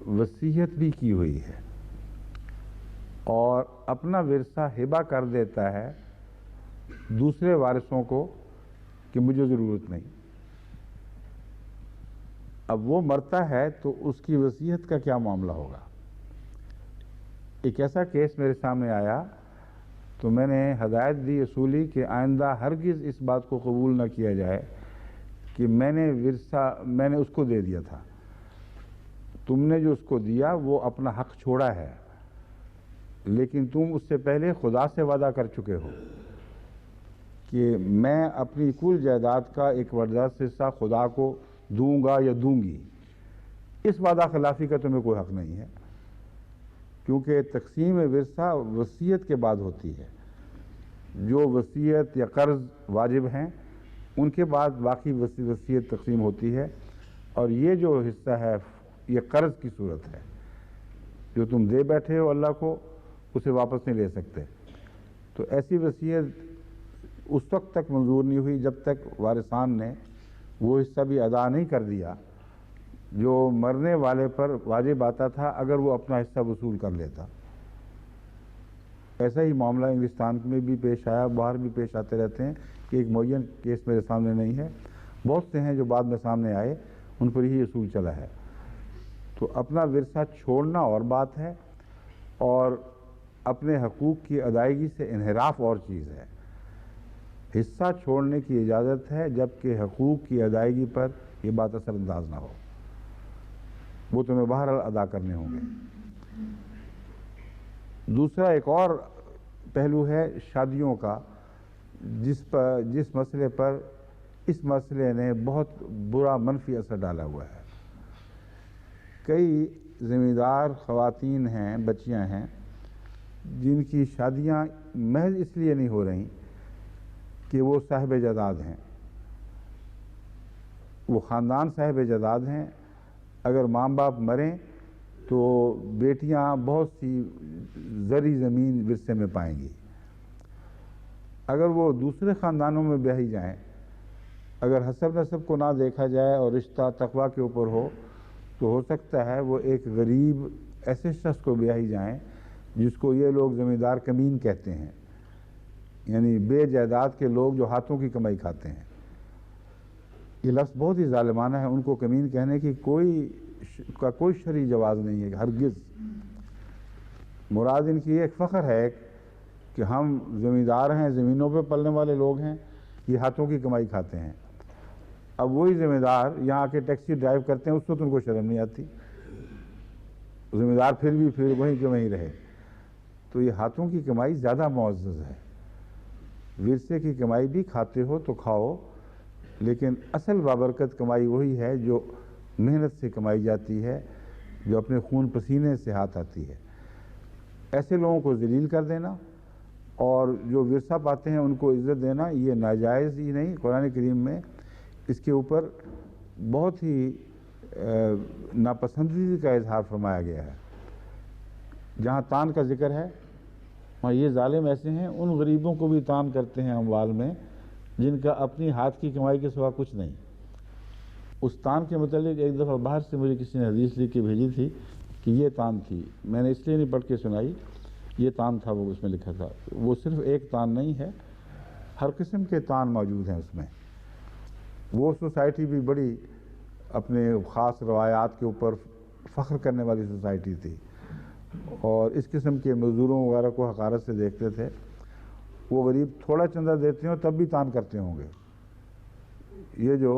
وصیت بھی کی ہوئی ہے اور اپنا ورثہ ہبہ کر دیتا ہے دوسرے وارثوں کو کہ مجھے ضرورت نہیں۔ اب وہ مرتا ہے تو اس کی وصیت کا کیا معاملہ ہوگا؟ ایک ایسا کیس میرے سامنے آیا تو میں نے ہدایت دی اصولی کہ آئندہ ہرگز اس بات کو قبول نہ کیا جائے کہ میں نے اس کو دے دیا تھا۔ تم نے جو اس کو دیا وہ اپنا حق چھوڑا ہے، لیکن تم اس سے پہلے خدا سے وعدہ کر چکے ہو کہ میں اپنی کل جائیداد کا ایک زبردست حصہ خدا کو دوں گا یا دوں گی۔ اس وعدہ خلافی کا تمہیں کوئی حق نہیں ہے، کیونکہ تقسیم ورثہ وصیت کے بعد ہوتی ہے۔ جو وصیت یا قرض واجب ہیں ان کے بعد باقی وصیت تقسیم ہوتی ہے، اور یہ جو حصہ ہے یہ قرض کی صورت ہے، جو تم دے بیٹھے ہو اللہ کو اسے واپس نہیں لے سکتے۔ تو ایسی وصیت اس وقت تک منظور نہیں ہوئی جب تک وارثان نے وہ حصہ بھی ادا نہیں کر دیا جو مرنے والے پر واجب آتا تھا اگر وہ اپنا حصہ وصول کر لیتا۔ ایسا ہی معاملہ انگلستان میں بھی پیش آیا، باہر بھی پیش آتے رہتے ہیں کہ ایک معین کیس میرے سامنے نہیں ہے، بہت سے ہیں جو بعد میں سامنے آئے، ان پر ہی اصول چلا ہے۔ تو اپنا ورثہ چھوڑنا اور بات ہے، اور اپنے حقوق کی ادائیگی سے انحراف اور چیز ہے۔ حصہ چھوڑنے کی اجازت ہے جبکہ حقوق کی ادائیگی پر یہ بات اثر انداز نہ ہو، وہ تمہیں بہرحال ادا کرنے ہوں گے۔ دوسرا ایک اور پہلو ہے شادیوں کا، جس مسئلے پر اس مسئلے نے بہت برا منفی اثر ڈالا ہوا ہے۔ کئی زمیندار خواتین ہیں، بچیاں ہیں جن کی شادیاں محض اس لیے نہیں ہو رہی کہ وہ صاحب جائیداد ہیں، وہ خاندان صاحب جائیداد ہیں۔ اگر ماں باپ مریں تو بیٹیاں بہت سی زرعی زمین ورثے میں پائیں گی۔ اگر وہ دوسرے خاندانوں میں بیاہی جائیں، اگر حسب نسب کو نہ دیکھا جائے اور رشتہ تقویٰ کے اوپر ہو تو ہو سکتا ہے وہ ایک غریب ایسے شخص کو بیاہی جائیں جس کو یہ لوگ زمیندار کمین کہتے ہیں، یعنی بے جائیداد کے لوگ جو ہاتھوں کی کمائی کھاتے ہیں۔ یہ لفظ بہت ہی ظالمانہ ہے، ان کو کمین کہنے کی کوئی شرعی جواز نہیں ہے ہرگز۔ مراد ان کی ایک فخر ہے کہ ہم زمیندار ہیں، زمینوں پہ پلنے والے لوگ ہیں، یہ ہاتھوں کی کمائی کھاتے ہیں۔ اب وہی زمیندار یہاں آ کے ٹیکسی ڈرائیو کرتے ہیں، اس وقت ان کو شرم نہیں آتی، زمیندار پھر وہیں کے وہیں رہے۔ تو یہ ہاتھوں کی کمائی زیادہ معزز ہے۔ ورثے کی کمائی بھی کھاتے ہو تو کھاؤ، لیکن اصل بابرکت کمائی وہی ہے جو محنت سے کمائی جاتی ہے، جو اپنے خون پسینے سے ہاتھ آتی ہے۔ ایسے لوگوں کو ذلیل کر دینا اور جو ورثہ پاتے ہیں ان کو عزت دینا، یہ ناجائز ہی نہیں، قرآن کریم میں اس کے اوپر بہت ہی ناپسندیدگی کا اظہار فرمایا گیا ہے۔ جہاں تان کا ذکر ہے وہاں یہ ظالم ایسے ہیں، ان غریبوں کو بھی تان کرتے ہیں اموال میں جن کا اپنی ہاتھ کی کمائی کے سوا کچھ نہیں۔ اس تان کے متعلق ایک دفعہ باہر سے مجھے کسی نے حدیث لکھ کے بھیجی تھی کہ یہ تان تھی، میں نے اس لیے نہیں پڑھ کے سنائی، یہ تان تھا، وہ اس میں لکھا تھا۔ وہ صرف ایک تان نہیں ہے، ہر قسم کے تان موجود ہیں اس میں۔ وہ سوسائٹی بھی بڑی اپنے خاص روایات کے اوپر فخر کرنے والی سوسائٹی تھی، اور اس قسم کے مزدوروں وغیرہ کو حقارت سے دیکھتے تھے۔ وہ غریب تھوڑا چندہ دیتے ہوں تب بھی تان کرتے ہوں گے۔ یہ جو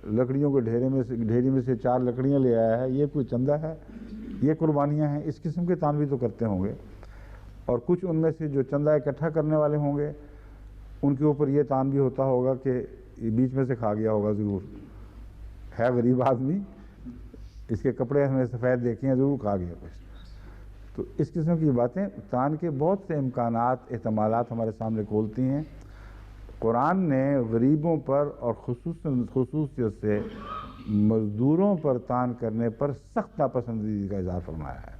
لکڑیوں کے ڈھیری میں سے 4 لکڑیاں لے آیا ہے، یہ کوئی چندہ ہے؟ یہ قربانیاں ہیں؟ اس قسم کے تان بھی تو کرتے ہوں گے۔ اور کچھ ان میں سے جو چندہ اکٹھا کرنے والے ہوں گے ان کے اوپر یہ تان بھی ہوتا ہوگا کہ یہ بیچ میں سے کھا گیا ہوگا، ضرور ہے غریب آدمی، اس کے کپڑے ہمیں سفید دیکھے ہیں، ضرور کھا گیا کچھ۔ تو اس قسم کی باتیں تان کے بہت سے امکانات، احتمالات ہمارے سامنے کھولتی ہیں۔ قرآن نے غریبوں پر اور خصوصیت سے مزدوروں پر تان کرنے پر سخت ناپسندیدگی کا اظہار فرمایا ہے،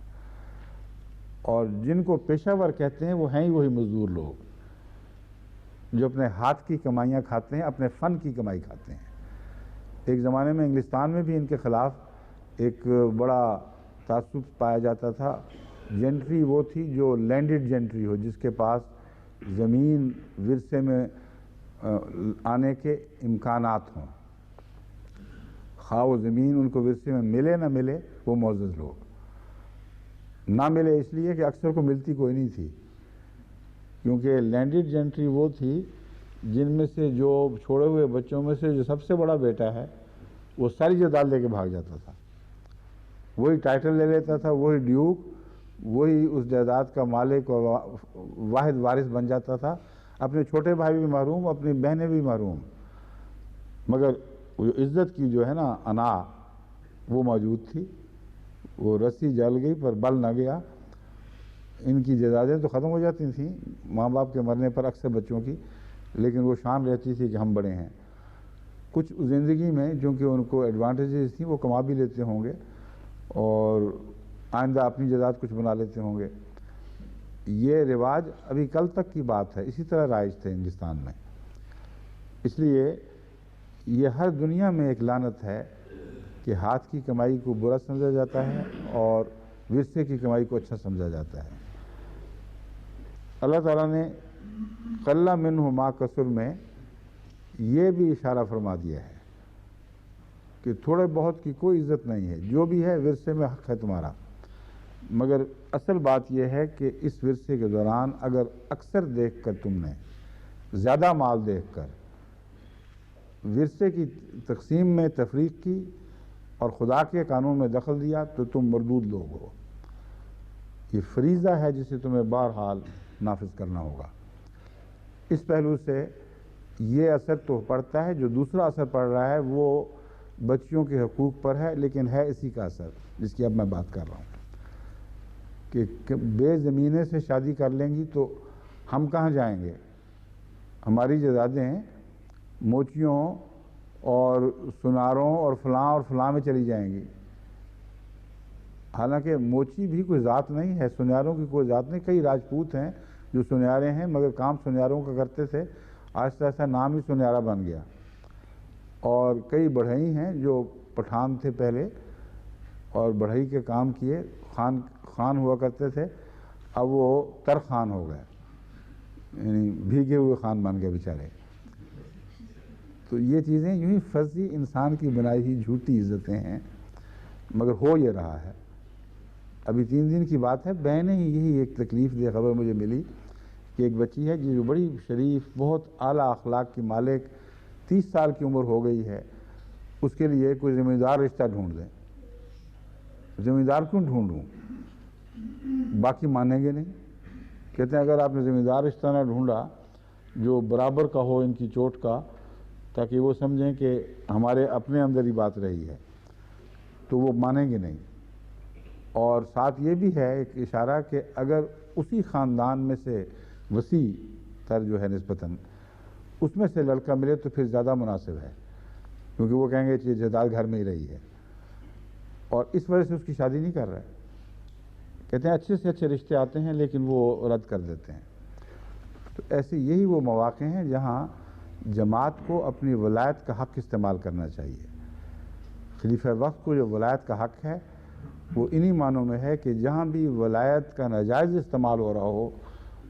اور جن کو پیشہ ور کہتے ہیں وہ ہیں ہی وہی مزدور لوگ جو اپنے ہاتھ کی کمائیاں کھاتے ہیں، اپنے فن کی کمائی کھاتے ہیں۔ ایک زمانے میں انگلستان میں بھی ان کے خلاف ایک بڑا تعصب پایا جاتا تھا۔ جنٹری وہ تھی جو لینڈڈ جنٹری ہو، جس کے پاس زمین ورثے میں آنے کے امکانات ہوں، خواہ وہ زمین ان کو ورثے میں ملے نہ ملے، وہ معزز لوگ۔ نہ ملے اس لیے کہ اکثر کو ملتی کوئی نہیں تھی، کیونکہ لینڈڈ جنٹری وہ تھی جن میں سے جو چھوڑے ہوئے بچوں میں سے جو سب سے بڑا بیٹا ہے وہ ساری جائیداد لے کے بھاگ جاتا تھا، وہی ٹائٹل لے لیتا تھا، وہی ڈیوک، وہی اس جائیداد کا مالک اور واحد وارث بن جاتا تھا۔ اپنے چھوٹے بھائی بھی محروم، اپنی بہنیں بھی محروم، مگر وہ عزت کی جو ہے نا انا وہ موجود تھی۔ وہ رسی جل گئی پر بل نہ گیا۔ ان کی جائیدادیں تو ختم ہو جاتی تھیں ماں باپ کے مرنے پر اکثر بچوں کی، لیکن وہ شان رہتی تھی کہ ہم بڑے ہیں۔ کچھ زندگی میں چونکہ ان کو ایڈوانٹیجز تھیں، وہ کما بھی لیتے ہوں گے اور آئندہ اپنی جائیداد کچھ بنا لیتے ہوں گے۔ یہ رواج ابھی کل تک کی بات ہے، اسی طرح رائج تھے ہندوستان میں۔ اس لیے یہ ہر دنیا میں ایک لعنت ہے کہ ہاتھ کی کمائی کو برا سمجھا جاتا ہے اور ورثے کی کمائی کو اچھا سمجھا جاتا ہے۔ اللہ تعالیٰ نے قل منہ ما کثر میں یہ بھی اشارہ فرما دیا ہے کہ تھوڑے بہت کی کوئی عزت نہیں ہے، جو بھی ہے ورثے میں حق ہے تمہارا۔ مگر اصل بات یہ ہے کہ اس ورثے کے دوران اگر اکثر دیکھ کر تم نے زیادہ مال دیکھ کر ورثے کی تقسیم میں تفریق کی اور خدا کے قانون میں دخل دیا تو تم مردود لوگ ہو۔ یہ فریضہ ہے جسے تمہیں بہرحال نافذ کرنا ہوگا۔ اس پہلو سے یہ اثر تو پڑتا ہے، جو دوسرا اثر پڑ رہا ہے وہ بچیوں کے حقوق پر ہے، لیکن ہے اسی کا اثر جس کی اب میں بات کر رہا ہوں کہ بے زمینے سے شادی کر لیں گی تو ہم کہاں جائیں گے؟ ہماری جائیدادیں موچیوں اور سناروں اور فلاں میں چلی جائیں گی۔ حالانکہ موچی بھی کوئی ذات نہیں ہے، سنیاروں کی کوئی ذات نہیں۔ کئی راجپوت ہیں جو سنیارے ہیں، مگر کام سنیاروں کا کرتے تھے، آہستہ آہستہ نام ہی سنیارا بن گیا۔ اور کئی بڑھئی ہیں جو پٹھان تھے پہلے اور بڑھئی کے کام کیے، خان ہوا کرتے تھے، اب وہ تر خان ہو گئے، یعنی بھیگے ہوئے خان بن گئے بیچارے۔ تو یہ چیزیں یوں ہی فرضی انسان کی بنائی ہوئی جھوٹی عزتیں ہیں، مگر ہو یہ رہا ہے۔ ابھی 3 دن کی بات ہے، میں نے ہی یہی ایک تکلیف دہ خبر مجھے ملی کہ ایک بچی ہے جو بڑی شریف، بہت اعلیٰ اخلاق کی مالک، 30 سال کی عمر ہو گئی ہے، اس کے لیے کوئی زمیندار رشتہ ڈھونڈ دیں۔ زمیندار کیوں ڈھونڈوں؟ باقی مانیں گے نہیں، کہتے ہیں اگر آپ نے زمیندار رشتہ نہ ڈھونڈا جو برابر کا ہو ان کی چوٹ کا، تاکہ وہ سمجھیں کہ ہمارے اپنے اندر ہی بات رہی ہے، تو وہ مانیں گے نہیں۔ اور ساتھ یہ بھی ہے ایک اشارہ کہ اگر اسی خاندان میں سے وسیع تر جو ہے نسبتاً اس میں سے لڑکا ملے تو پھر زیادہ مناسب ہے، کیونکہ وہ کہیں گے کہ یہ جائیداد گھر میں ہی رہی ہے، اور اس وجہ سے اس کی شادی نہیں کر رہے۔ کہتے ہیں اچھے سے اچھے رشتے آتے ہیں لیکن وہ رد کر دیتے ہیں۔ تو ایسے یہی وہ مواقع ہیں جہاں جماعت کو اپنی ولایت کا حق استعمال کرنا چاہیے۔ خلیفہ وقت کو جو ولایت کا حق ہے وہ انہی معنوں میں ہے کہ جہاں بھی ولایت کا ناجائز استعمال ہو رہا ہو،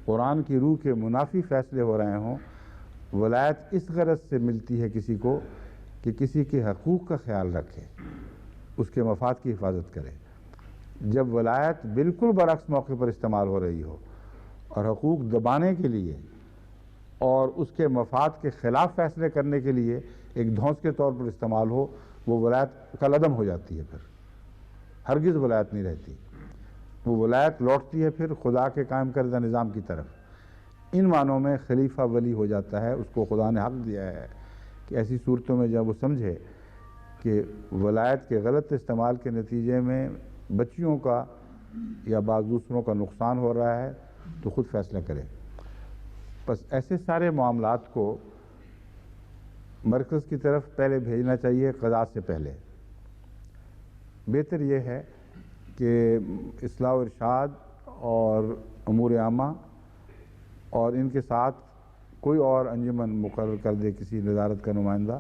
قرآن کی روح کے منافی فیصلے ہو رہے ہوں، ولایت اس غرض سے ملتی ہے کسی کو کہ کسی کے حقوق کا خیال رکھے، اس کے مفاد کی حفاظت کرے۔ جب ولایت بالکل برعکس موقع پر استعمال ہو رہی ہو اور حقوق دبانے کے لیے اور اس کے مفاد کے خلاف فیصلے کرنے کے لیے ایک دھونس کے طور پر استعمال ہو، وہ ولایت کالعدم ہو جاتی ہے، پھر ہرگز ولایت نہیں رہتی۔ وہ ولایت لوٹتی ہے پھر خدا کے قائم کردہ نظام کی طرف۔ ان معنوں میں خلیفہ ولی ہو جاتا ہے، اس کو خدا نے حق دیا ہے کہ ایسی صورتوں میں جب وہ سمجھے کہ ولایت کے غلط استعمال کے نتیجے میں بچیوں کا یا بعض دوسروں کا نقصان ہو رہا ہے تو خود فیصلہ کرے۔ بس ایسے سارے معاملات کو مرکز کی طرف پہلے بھیجنا چاہیے قضاء سے پہلے۔ بہتر یہ ہے کہ اصلاح و ارشاد اور امور عامہ اور ان کے ساتھ کوئی اور انجمن مقرر کر دے کسی نظارت کا نمائندہ،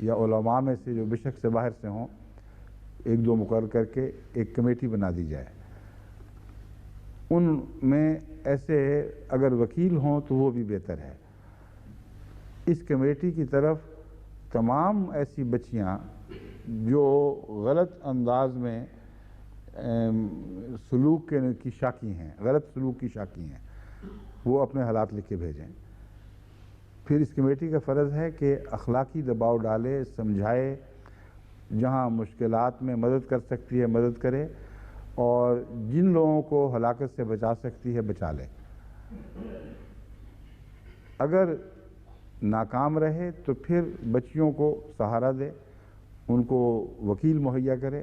یا علماء میں سے جو بشک سے باہر سے ہوں 1-2 مقرر کر کے ایک کمیٹی بنا دی جائے۔ ان میں ایسے اگر وکیل ہوں تو وہ بھی بہتر ہے۔ اس کمیٹی کی طرف تمام ایسی بچیاں جو غلط انداز میں سلوک کی شاکی ہیں، غلط سلوک کی شاکی ہیں، وہ اپنے حالات لکھ کے بھیجیں۔ پھر اس کمیٹی کا فرض ہے کہ اخلاقی دباؤ ڈالے، سمجھائے، جہاں مشکلات میں مدد کر سکتی ہے مدد کرے، اور جن لوگوں کو ہلاکت سے بچا سکتی ہے بچا لے۔ اگر ناکام رہے تو پھر بچیوں کو سہارا دے، ان کو وکیل مہیا کرے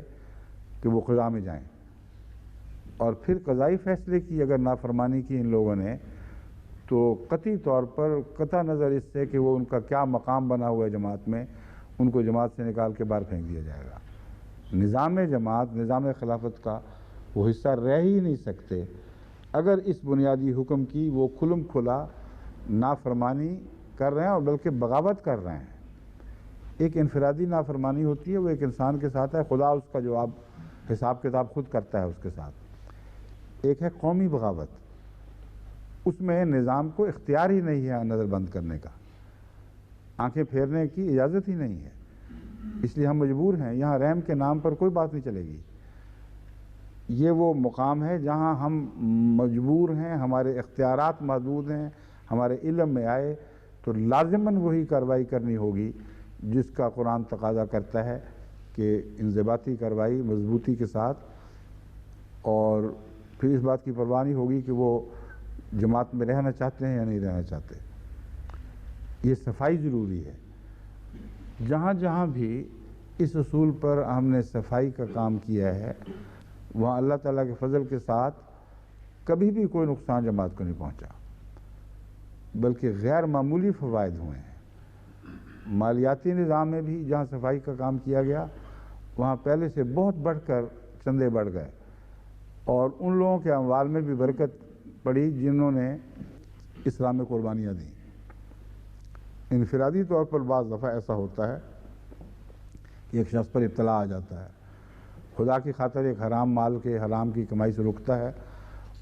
کہ وہ قضاء میں جائیں، اور پھر قضائی فیصلے کی اگر نافرمانی کی ان لوگوں نے تو قطعی طور پر قطع نظر اس سے کہ وہ ان کا کیا مقام بنا ہوا ہے جماعت میں، ان کو جماعت سے نکال کے باہر پھینک دیا جائے گا۔ نظام جماعت، نظام خلافت کا وہ حصہ رہ ہی نہیں سکتے اگر اس بنیادی حکم کی وہ کھلم کھلا نافرمانی کر رہے ہیں، اور بلکہ بغاوت کر رہے ہیں۔ ایک انفرادی نافرمانی ہوتی ہے، وہ ایک انسان کے ساتھ ہے، خدا اس کا جواب حساب کتاب خود کرتا ہے اس کے ساتھ۔ ایک ہے قومی بغاوت، اس میں نظام کو اختیار ہی نہیں ہے نظر بند کرنے کا، آنکھیں پھیرنے کی اجازت ہی نہیں ہے، اس لیے ہم مجبور ہیں، یہاں رحم کے نام پر کوئی بات نہیں چلے گی۔ یہ وہ مقام ہے جہاں ہم مجبور ہیں، ہمارے اختیارات محدود ہیں، ہمارے علم میں آئے تو لازماً وہی کارروائی کرنی ہوگی جس کا قرآن تقاضا کرتا ہے کہ انضباطی کارروائی مضبوطی کے ساتھ، اور پھر اس بات کی پرواہ نہیں ہوگی کہ وہ جماعت میں رہنا چاہتے ہیں یا نہیں رہنا چاہتے۔ یہ صفائی ضروری ہے۔ جہاں جہاں بھی اس اصول پر ہم نے صفائی کا کام کیا ہے وہاں اللہ تعالیٰ کے فضل کے ساتھ کبھی بھی کوئی نقصان جماعت کو نہیں پہنچا، بلکہ غیر معمولی فوائد ہوئے ہیں۔ مالیاتی نظام میں بھی جہاں صفائی کا کام کیا گیا وہاں پہلے سے بہت بڑھ کر چندے بڑھ گئے، اور ان لوگوں کے اموال میں بھی برکت پڑی جنہوں نے اسلام میں قربانیاں دیں۔ انفرادی طور پر بعض دفعہ ایسا ہوتا ہے کہ ایک شخص پر ابتلا آ جاتا ہے خدا کی خاطر ایک حرام مال کے حرام کی کمائی سے رکتا ہے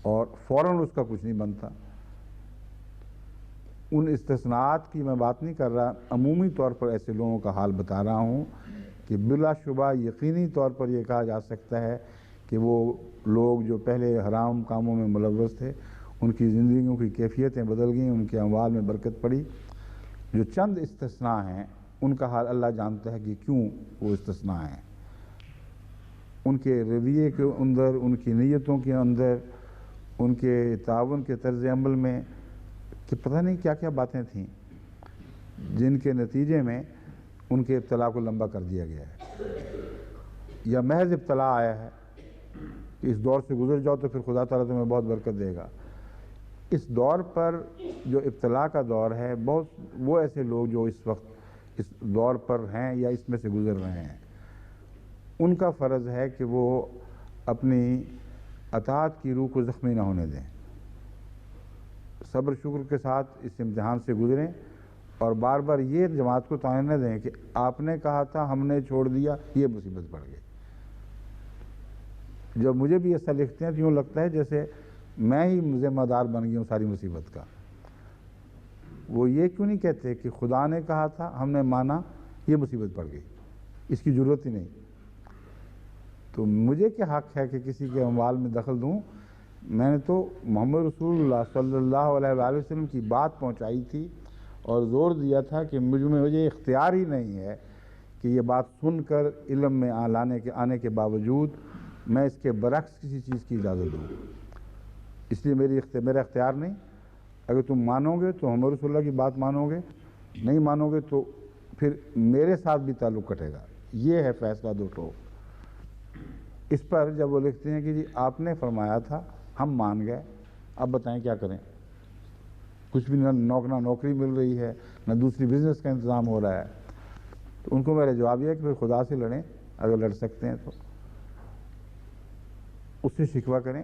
اور فوراً اس کا کچھ نہیں بنتا۔ ان استثناءات کی میں بات نہیں کر رہا، عمومی طور پر ایسے لوگوں کا حال بتا رہا ہوں کہ بلا شبہ یقینی طور پر یہ کہا جا سکتا ہے کہ وہ لوگ جو پہلے حرام کاموں میں ملوث تھے ان کی زندگیوں کی کیفیتیں بدل گئیں، ان کے اموال میں برکت پڑی۔ جو چند استثناء ہیں ان کا حال اللہ جانتا ہے کہ کیوں وہ استثناء ہیں، ان کے رویے کے اندر، ان کی نیتوں کے اندر، ان کے تعاون کے طرز عمل میں کہ پتہ نہیں کیا کیا باتیں تھیں جن کے نتیجے میں ان کے ابتلا کو لمبا کر دیا گیا ہے، یا محض ابتلا آیا ہے کہ اس دور سے گزر جاؤ تو پھر خدا تعالیٰ تمہیں بہت برکت دے گا۔ اس دور پر جو ابتلا کا دور ہے، بہت وہ ایسے لوگ جو اس وقت اس دور پر ہیں یا اس میں سے گزر رہے ہیں، ان کا فرض ہے کہ وہ اپنی اطاعت کی روح کو زخمی نہ ہونے دیں، صبر شکر کے ساتھ اس امتحان سے گزریں اور بار بار یہ جماعت کو تانے نہ دیں کہ آپ نے کہا تھا، ہم نے چھوڑ دیا، یہ مصیبت پڑ گئی۔ جب مجھے بھی ایسا لکھتے ہیں تو یوں لگتا ہے جیسے میں ہی ذمہ دار بن گیا ہوں ساری مصیبت کا۔ وہ یہ کیوں نہیں کہتے کہ خدا نے کہا تھا، ہم نے مانا، یہ مصیبت پڑ گئی، اس کی ضرورت ہی نہیں۔ تو مجھے کیا حق ہے کہ کسی کے اموال میں دخل دوں؟ میں نے تو محمد رسول اللہ صلی اللہ علیہ وآلہ وسلم کی بات پہنچائی تھی اور زور دیا تھا کہ مجھے اختیار ہی نہیں ہے کہ یہ بات سن کر علم میں آنے کے باوجود میں اس کے برعکس کسی چیز کی اجازت دوں۔ اس لیے میرا اختیار نہیں۔ اگر تم مانو گے تو محمد رسول اللہ کی بات مانو گے، نہیں مانو گے تو پھر میرے ساتھ بھی تعلق کٹے گا۔ یہ ہے فیصلہ دو ٹوک۔ اس پر جب وہ لکھتے ہیں کہ جی آپ نے فرمایا تھا، ہم مان گئے، اب بتائیں کیا کریں؟ کچھ بھی نہ نوکری مل رہی ہے، نہ دوسری بزنس کا انتظام ہو رہا ہے، تو ان کو میرا جواب یہ ہے کہ پھر خدا سے لڑیں، اگر لڑ سکتے ہیں تو اس سے شکوہ کریں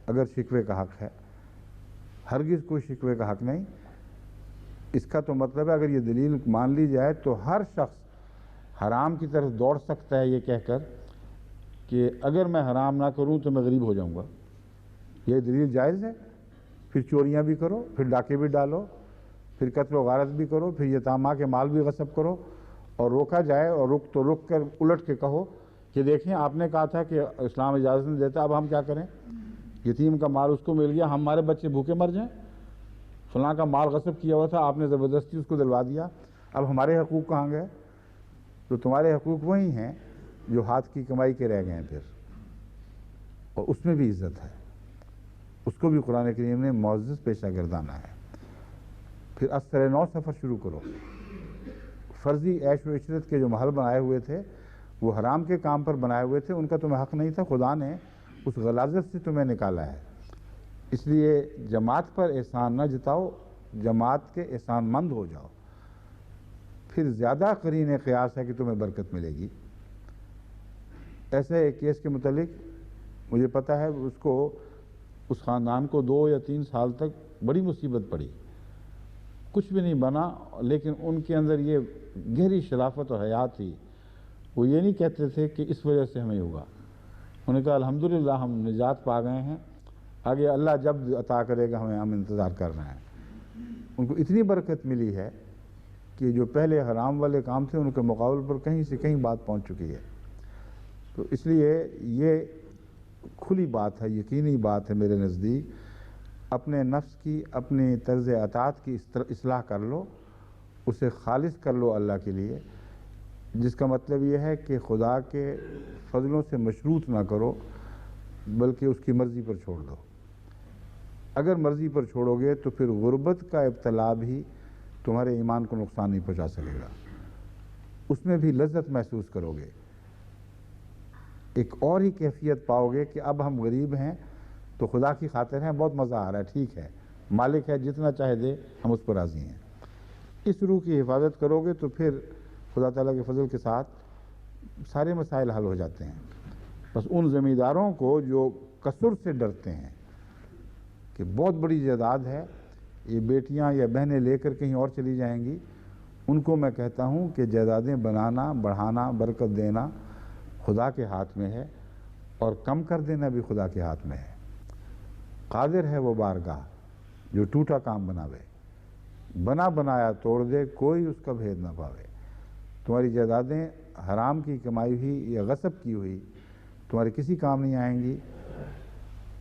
اگر شکوے کا حق ہے۔ ہرگز کوئی شکوے کا حق نہیں۔ اس کا تو مطلب ہے اگر یہ دلیل مان لی جائے تو ہر شخص حرام کی طرف دوڑ سکتا ہے یہ کہہ کر کہ اگر میں حرام نہ کروں تو میں غریب ہو جاؤں گا۔ یہ دلیل جائز ہے؟ پھر چوریاں بھی کرو، پھر ڈاکے بھی ڈالو، پھر قتل و غارت بھی کرو، پھر یتامہ کے مال بھی غصب کرو، اور روکا جائے اور رک کر الٹ کے کہو کہ دیکھیں آپ نے کہا تھا کہ اسلام اجازت نہیں دیتا، اب ہم کیا کریں؟ یتیم کا مال اس کو مل گیا، ہمارے بچے بھوکے مر جائیں؟ فلاں کا مال غصب کیا ہوا تھا، آپ نے زبردستی اس کو دلوا دیا، اب ہمارے حقوق کہاں گئے؟ تو تمہارے حقوق وہی ہیں جو ہاتھ کی کمائی کے رہ گئے ہیں پھر، اور اس میں بھی عزت ہے، اس کو بھی قرآن کریم نے معزز پیشہ گردانا ہے۔ پھر اثر نو سفر شروع کرو۔ فرضی عیش و عشرت کے جو محل بنائے ہوئے تھے وہ حرام کے کام پر بنائے ہوئے تھے، ان کا تمہیں حق نہیں تھا، خدا نے اس غلاظت سے تمہیں نکالا ہے۔ اس لیے جماعت پر احسان نہ جتاؤ، جماعت کے احسان مند ہو جاؤ، پھر زیادہ قرین قیاس ہے کہ تمہیں برکت ملے گی۔ ایسے ایک کیس کے متعلق مجھے پتہ ہے اس خاندان کو 2 یا 3 سال تک بڑی مصیبت پڑی، کچھ بھی نہیں بنا، لیکن ان کے اندر یہ گہری شرافت اور حیا تھی، وہ یہ نہیں کہتے تھے کہ اس وجہ سے ہمیں ہوگا، انہوں نے کہا الحمدللہ ہم نجات پا گئے ہیں، آگے اللہ جب عطا کرے گا ہم انتظار کر رہے ہیں۔ ان کو اتنی برکت ملی ہے کہ جو پہلے حرام والے کام تھے ان کے مقابل پر کہیں سے کہیں بات پہنچ چکی ہے۔ تو اس لیے یہ کھلی بات ہے، یقینی بات ہے میرے نزدیک، اپنے نفس کی، اپنی طرز اطاعت کی اصلاح کر لو، اسے خالص کر لو اللہ کے لیے، جس کا مطلب یہ ہے کہ خدا کے فضلوں سے مشروط نہ کرو بلکہ اس کی مرضی پر چھوڑ دو۔ اگر مرضی پر چھوڑو گے تو پھر غربت کا ابتلا بھی تمہارے ایمان کو نقصان نہیں پہنچا سکے گا، اس میں بھی لذت محسوس کرو گے، ایک اور ہی کیفیت پاؤ گے کہ اب ہم غریب ہیں تو خدا کی خاطر ہیں، بہت مزہ آ رہا ہے، ٹھیک ہے، مالک ہے جتنا چاہے دے، ہم اس پر راضی ہیں۔ اس روح کی حفاظت کرو گے تو پھر خدا تعالیٰ کے فضل کے ساتھ سارے مسائل حل ہو جاتے ہیں۔ بس ان زمینداروں کو جو کثر سے ڈرتے ہیں کہ بہت بڑی جائیداد ہے، یہ بیٹیاں یا بہنیں لے کر کہیں اور چلی جائیں گی، ان کو میں کہتا ہوں کہ جائیدادیں بنانا، بڑھانا، برکت دینا خدا کے ہاتھ میں ہے، اور کم کر دینا بھی خدا کے ہاتھ میں ہے۔ قادر ہے وہ بارگاہ جو ٹوٹا کام بناوے، بنا بنایا توڑ دے کوئی اس کا بھید نہ پاوے۔ تمہاری جائیدادیں حرام کی کمائی ہوئی یا غصب کی ہوئی تمہارے کسی کام نہیں آئیں گی۔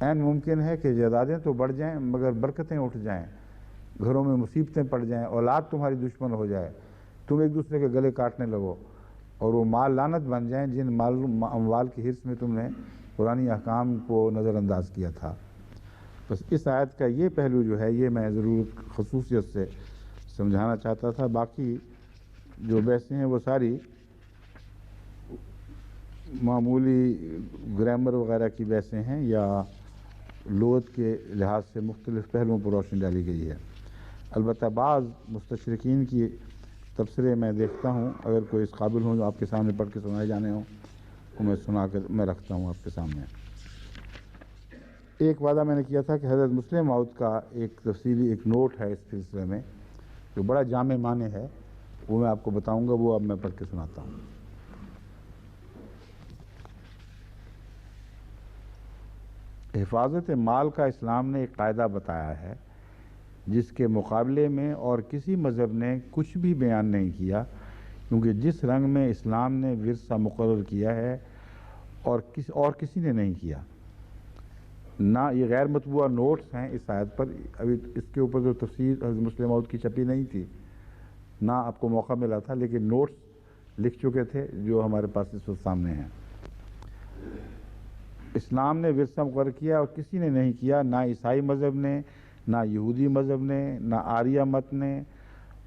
عین ممکن ہے کہ جائیدادیں تو بڑھ جائیں مگر برکتیں اٹھ جائیں، گھروں میں مصیبتیں پڑ جائیں، اولاد تمہاری دشمن ہو جائے، تم ایک دوسرے کے گلے کاٹنے لگو، اور وہ مال لعنت بن جائیں جن اموال کی حرص میں تم نے قرآنی احکام کو نظر انداز کیا تھا۔ بس اس آیت کا یہ پہلو جو ہے یہ میں ضرورت خصوصیت سے سمجھانا چاہتا تھا۔ باقی جو بحثیں ہیں وہ ساری معمولی گرامر وغیرہ کی بحثیں ہیں یا لغت کے لحاظ سے مختلف پہلوؤں پر روشنی ڈالی گئی ہے۔ البتہ بعض مستشرقین کی تبصرے میں دیکھتا ہوں، اگر کوئی اس قابل ہوں جو آپ کے سامنے پڑھ کے سنائے جانے ہوں وہ میں سنا کر میں رکھتا ہوں آپ کے سامنے۔ ایک وعدہ میں نے کیا تھا کہ حضرت مسلم موعود کا ایک تفصیلی ایک نوٹ ہے اس سلسلے میں جو بڑا جامع معنی ہے، وہ میں آپ کو بتاؤں گا، وہ اب میں پڑھ کے سناتا ہوں۔ حفاظت مال کا اسلام نے ایک قاعدہ بتایا ہے جس کے مقابلے میں اور کسی مذہب نے کچھ بھی بیان نہیں کیا، کیونکہ جس رنگ میں اسلام نے ورثہ مقرر کیا ہے اور کسی نے نہیں کیا۔ نہ یہ غیر مطبوعہ نوٹس ہیں اس آیت پر، ابھی اس کے اوپر جو تفسیر حضرت مسلم موعود کی چھپی نہیں تھی، نہ آپ کو موقع ملا تھا، لیکن نوٹس لکھ چکے تھے جو ہمارے پاس اس وقت سامنے ہیں۔ اسلام نے ورثہ مقرر کیا اور کسی نے نہیں کیا، نہ عیسائی مذہب نے، نہ یہودی مذہب نے، نہ آریہ مت نے،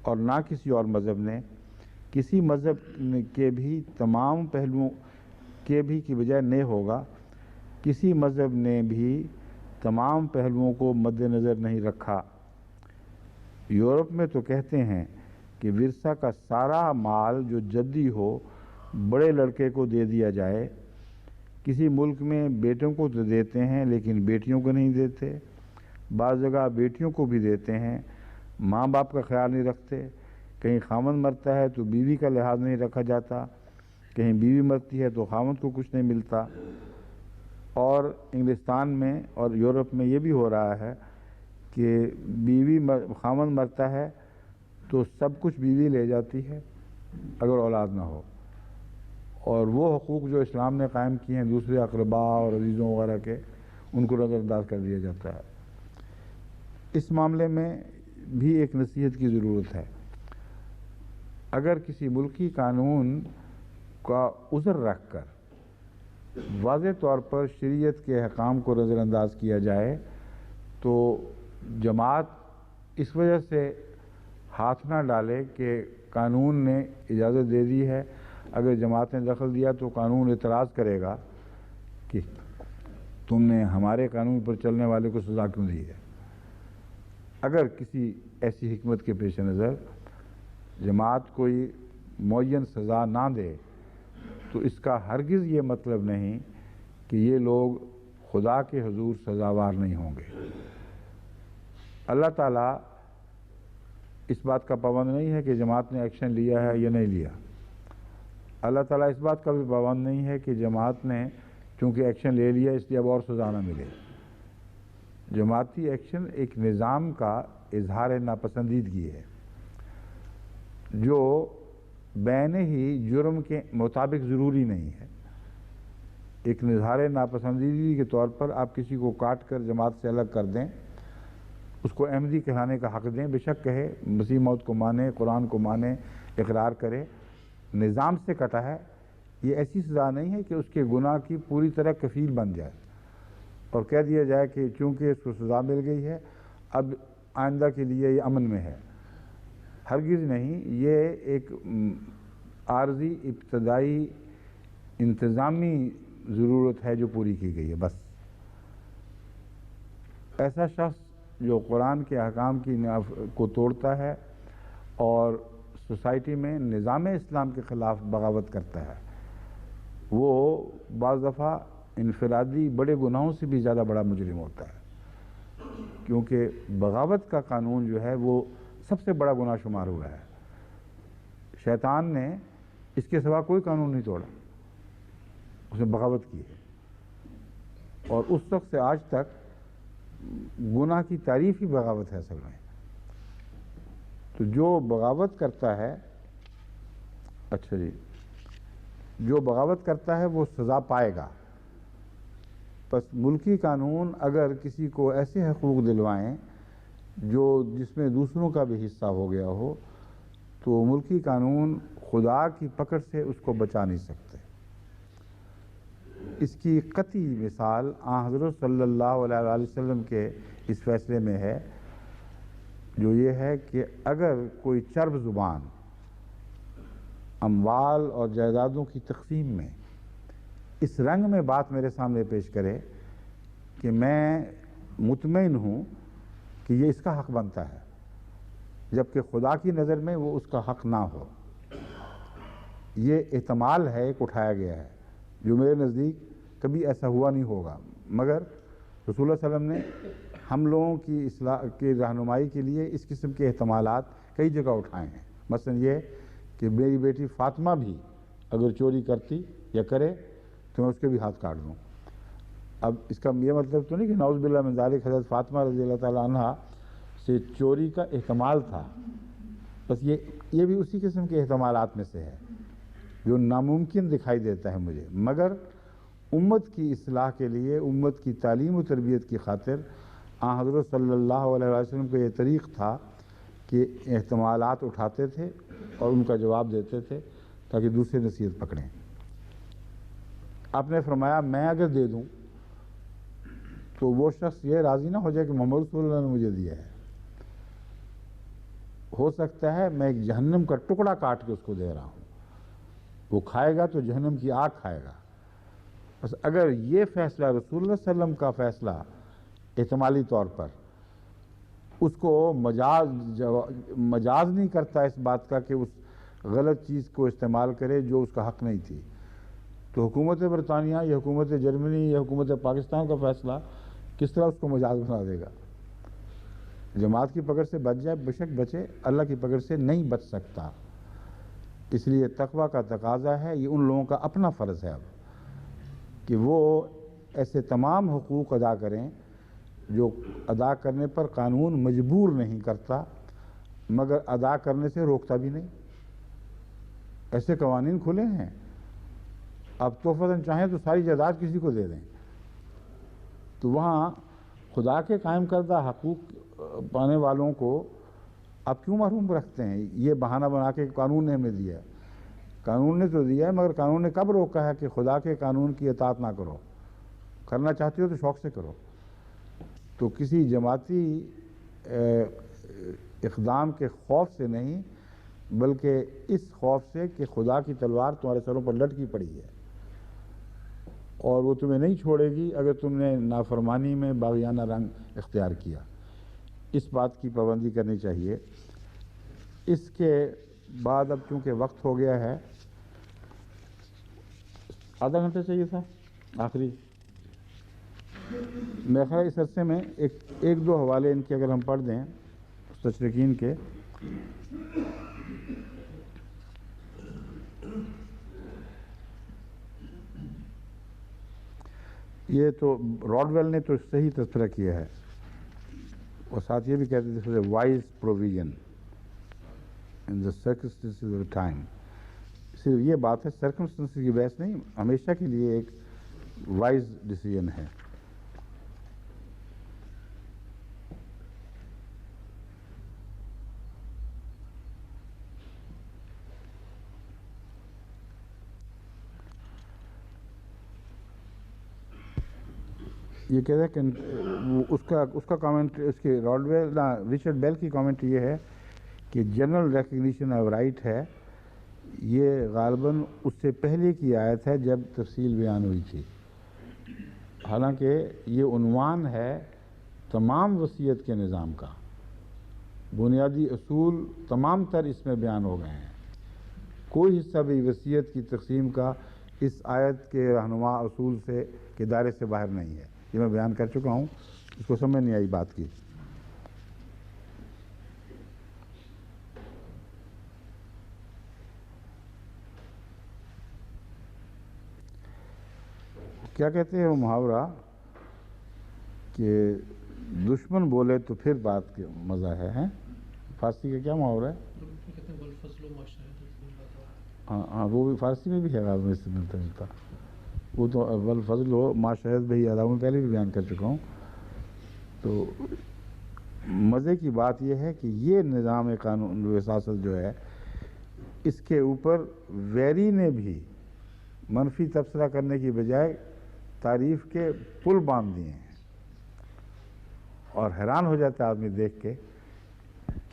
اور نہ کسی اور مذہب نے۔ کسی مذہب کے بھی تمام پہلوؤں کے بھی کی بجائے نہیں ہوگا، کسی مذہب نے بھی تمام پہلوؤں کو مد نظر نہیں رکھا۔ یورپ میں تو کہتے ہیں کہ ورثہ کا سارا مال جو جدی ہو بڑے لڑکے کو دے دیا جائے۔ کسی ملک میں بیٹوں کو تو دیتے ہیں لیکن بیٹیوں کو نہیں دیتے، بعض جگہ بیٹیوں کو بھی دیتے ہیں، ماں باپ کا خیال نہیں رکھتے۔ کہیں خامند مرتا ہے تو بیوی کا لحاظ نہیں رکھا جاتا، کہیں بیوی مرتی ہے تو خامند کو کچھ نہیں ملتا۔ اور انگلستان میں اور یورپ میں یہ بھی ہو رہا ہے کہ خامند مرتا ہے تو سب کچھ بیوی لے جاتی ہے اگر اولاد نہ ہو، اور وہ حقوق جو اسلام نے قائم کیے ہیں دوسرے اقرباء اور عزیزوں وغیرہ کے، ان کو نظر انداز کر دیا جاتا ہے۔ اس معاملے میں بھی ایک نصیحت کی ضرورت ہے۔ اگر کسی ملکی قانون کا عذر رکھ کر واضح طور پر شریعت کے احکام کو نظر انداز کیا جائے تو جماعت اس وجہ سے ہاتھ نہ ڈالے کہ قانون نے اجازت دے دی ہے۔ اگر جماعت نے دخل دیا تو قانون اعتراض کرے گا کہ تم نے ہمارے قانون پر چلنے والے کو سزا کیوں دی ہے۔ اگر کسی ایسی حکمت کے پیش نظر جماعت کوئی معین سزا نہ دے تو اس کا ہرگز یہ مطلب نہیں کہ یہ لوگ خدا کے حضور سزاوار نہیں ہوں گے۔ اللہ تعالیٰ اس بات کا پابند نہیں ہے کہ جماعت نے ایکشن لیا ہے یا نہیں لیا۔ اللہ تعالیٰ اس بات کا بھی پابند نہیں ہے کہ جماعت نے چونکہ ایکشن لے لیا اس لیے اب اور سزا نہ ملے۔ جماعتی ایکشن ایک نظام کا اظہار ناپسندیدگی ہے جو بین ہی جرم کے مطابق ضروری نہیں ہے۔ ایک اظہار ناپسندیدگی کے طور پر آپ کسی کو کاٹ کر جماعت سے الگ کر دیں، اس کو احمدی کہلانے کا حق دیں، بے شک کہے، مسیح موعود کو مانے، قرآن کو مانے، اقرار کرے، نظام سے کٹا ہے، یہ ایسی سزا نہیں ہے کہ اس کے گناہ کی پوری طرح کفیل بن جائے اور کہہ دیا جائے کہ چونکہ اس کو سزا مل گئی ہے اب آئندہ کے لیے یہ امن میں ہے۔ ہرگز نہیں، یہ ایک عارضی ابتدائی انتظامی ضرورت ہے جو پوری کی گئی ہے بس۔ ایسا شخص جو قرآن کے احکام کو توڑتا ہے اور سوسائٹی میں نظام اسلام کے خلاف بغاوت کرتا ہے، وہ بعض دفعہ انفرادی بڑے گناہوں سے بھی زیادہ بڑا مجرم ہوتا ہے، کیونکہ بغاوت کا قانون جو ہے وہ سب سے بڑا گناہ شمار ہوا ہے۔ شیطان نے اس کے سوا کوئی قانون نہیں توڑا، اس نے بغاوت کی ہے۔ اور اس وقت سے آج تک گناہ کی تعریف ہی بغاوت ہے اصل میں. تو جو بغاوت کرتا ہے، اچھا جی، جو بغاوت کرتا ہے وہ سزا پائے گا. بس ملکی قانون اگر کسی کو ایسے حقوق دلوائیں جس میں دوسروں کا بھی حصہ ہو گیا ہو، تو ملکی قانون خدا کی پکڑ سے اس کو بچا نہیں سکتے. اس کی قطعی مثال حضرت صلی اللہ علیہ وآلہ وسلم کے اس فیصلے میں ہے، جو یہ ہے کہ اگر کوئی چرب زبان اموال اور جائیدادوں کی تقسیم میں اس رنگ میں بات میرے سامنے پیش کرے کہ میں مطمئن ہوں کہ یہ اس کا حق بنتا ہے، جبکہ خدا کی نظر میں وہ اس کا حق نہ ہو. یہ احتمال ہے، ایک اٹھایا گیا ہے، جو میرے نزدیک کبھی ایسا ہوا نہیں ہوگا، مگر رسول اللہ صلی اللہ علیہ وسلم نے ہم لوگوں کی اصلاح کی رہنمائی کے لیے اس قسم کے احتمالات کئی جگہ اٹھائے ہیں. مثلا یہ کہ میری بیٹی فاطمہ بھی اگر چوری کرتی یا کرے تو میں اس کے بھی ہاتھ کاٹ دوں. اب اس کا یہ مطلب تو نہیں کہ نعوذ باللہ من ذالک حضرت فاطمہ رضی اللہ تعالیٰ عنہ سے چوری کا احتمال تھا، بس یہ بھی اسی قسم کے احتمالات میں سے ہے جو ناممکن دکھائی دیتا ہے مجھے. مگر امت کی اصلاح کے لیے، امت کی تعلیم و تربیت کی خاطر حضرت صلی اللہ علیہ وسلم کا یہ طریق تھا کہ احتمالات اٹھاتے تھے اور ان کا جواب دیتے تھے تاکہ دوسرے نصیحت پکڑیں. آپ نے فرمایا میں اگر دے دوں تو وہ شخص یہ راضی نہ ہو جائے کہ محمد رسول اللہ نے مجھے دیا ہے. ہو سکتا ہے میں ایک جہنم کا ٹکڑا کاٹ کے اس کو دے رہا ہوں، وہ کھائے گا تو جہنم کی آگ کھائے گا. بس اگر یہ فیصلہ رسول اللہ صلی اللہ علیہ وسلم کا فیصلہ احتمالی طور پر اس کو مجاز نہیں کرتا اس بات کا کہ اس غلط چیز کو استعمال کرے جو اس کا حق نہیں تھی، تو حکومت برطانیہ یا حکومت جرمنی یا حکومت پاکستان کا فیصلہ کس طرح اس کو مجاز بنا دے گا؟ جماعت کی پکڑ سے بچ جائے بے شک بچے، اللہ کی پکڑ سے نہیں بچ سکتا. اس لیے تقویٰ کا تقاضا ہے، یہ ان لوگوں کا اپنا فرض ہے اب کہ وہ ایسے تمام حقوق ادا کریں جو ادا کرنے پر قانون مجبور نہیں کرتا مگر ادا کرنے سے روکتا بھی نہیں. ایسے قوانین کھلے ہیں، آپ تحفۃً چاہیں تو ساری جائیداد کسی کو دے دیں، تو وہاں خدا کے قائم کردہ حقوق پانے والوں کو آپ کیوں محروم رکھتے ہیں؟ یہ بہانہ بنا کے قانون نے ہمیں دیا ہے. قانون نے تو دیا ہے، مگر قانون نے کب روکا ہے کہ خدا کے قانون کی اطاعت نہ کرو؟ کرنا چاہتے ہو تو شوق سے کرو. تو کسی جماعتی اقدام کے خوف سے نہیں، بلکہ اس خوف سے کہ خدا کی تلوار تمہارے سروں پر لٹکی پڑی ہے اور وہ تمہیں نہیں چھوڑے گی اگر تم نے نافرمانی میں باغیانہ رنگ اختیار کیا. اس بات کی پابندی کرنی چاہیے. اس کے بعد اب چونکہ وقت ہو گیا ہے، آدھا گھنٹہ چاہیے تھا آخری. میرا خیال اس عرصے میں ایک دو حوالے ان کے اگر ہم پڑھ دیں مستشرقین کے. یہ تو راڈ ویل نے تو صحیح تذکرہ کیا ہے اور ساتھ یہ بھی کہتے تھے wise provision in the circumstances of time. صرف یہ بات ہے، سرکمسٹنسز کی بحث نہیں، ہمیشہ کے لیے ایک وائز ڈیسیژن ہے. یہ کہتا ہے کہ اس کا کامنٹ، اس کے رچرڈ بیل کی کامنٹ یہ ہے کہ جنرل ریکگنیشن آف رائٹ ہے، یہ غالباً اس سے پہلے کی آیت ہے جب تفصیل بیان ہوئی تھی. حالانکہ یہ عنوان ہے تمام وصیت کے نظام کا، بنیادی اصول تمام تر اس میں بیان ہو گئے ہیں. کوئی حصہ بھی وصیت کی تقسیم کا اس آیت کے رہنما اصول سے کے دائرے سے باہر نہیں ہے. یہ میں بیان کر چکا ہوں، اس کو سمجھ نہیں آئی بات کی. کیا کہتے ہیں وہ محاورہ کہ دشمن بولے تو پھر بات کا مزہ ہے. فارسی کا کیا محاورہ ہے؟ ہاں وہ بھی فارسی میں بھی ہے، میں سے ملتا جلتا. وہ تو والفضل ہو ما شہد بہی اعلیٰ، میں پہلے بھی بیان کر چکا ہوں. تو مزے کی بات یہ ہے کہ یہ نظام قانون وساست جو ہے، اس کے اوپر ویری نے بھی منفی تبصرہ کرنے کی بجائے تعریف کے پل باندھ دیے ہیں. اور حیران ہو جاتا ہے آدمی دیکھ کے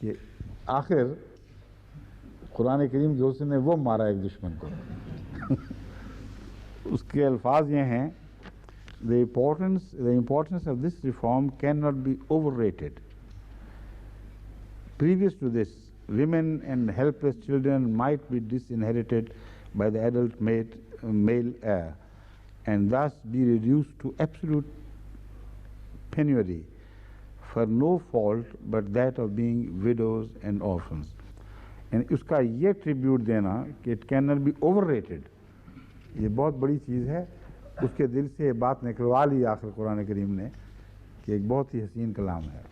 کہ آخر قرآن کریم جو اس نے وہ مارا ایک دشمن کو. اس کے الفاظ یہ ہیں: The importance of this reform cannot be overrated. Previous to this, women and helpless children might be disinherited by the adult male heir and thus be reduced to absolute penury for no fault but that of being widows and orphans. And اس کا یہ tribute دینا کہ it can not be overrated, یہ بہت بڑی چیز ہے. اس کے دل سے بات نکلوا لی آخر قرآن کریم نے کہ ایک بہت ہی حسین کلام ہے.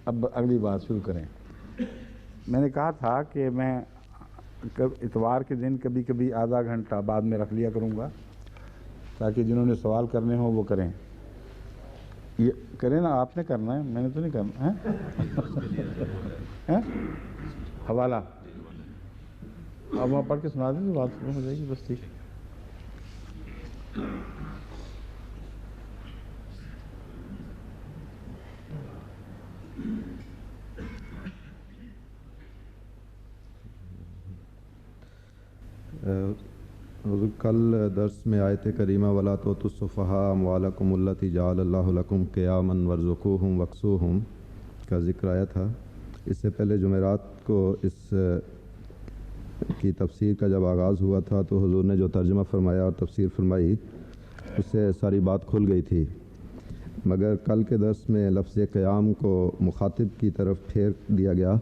اب اگلی بات شروع کریں. میں نے کہا تھا کہ میں اتوار کے دن کبھی کبھی آدھا گھنٹہ بعد میں رکھ لیا کروں گا تاکہ جنہوں نے سوال کرنے ہوں وہ کریں. یہ کریں نا، آپ نے کرنا ہے، میں نے تو نہیں کرنا ہے. حوالہ اب وہاں پڑھ کے سنا دیں تو بات ہو جائے گی. بس ٹھیک ہے. حضور کل درس میں آیت کریمہ وَلَا تُؤْتُوا السُّفَهَاءَ أَمْوَالَكُمُ الَّتِي جَعَلَ اللَّهُ لَكُمْ قِيَامًا وَارْزُقُوهُمْ وَاكْسُوهُمْ کا ذکر آیا تھا. اس سے پہلے جمعرات کو اس کی تفسیر کا جب آغاز ہوا تھا تو حضور نے جو ترجمہ فرمایا اور تفسیر فرمائی اس سے ساری بات کھل گئی تھی، مگر کل کے درس میں لفظ قیام کو مخاطب کی طرف پھیر دیا گیا.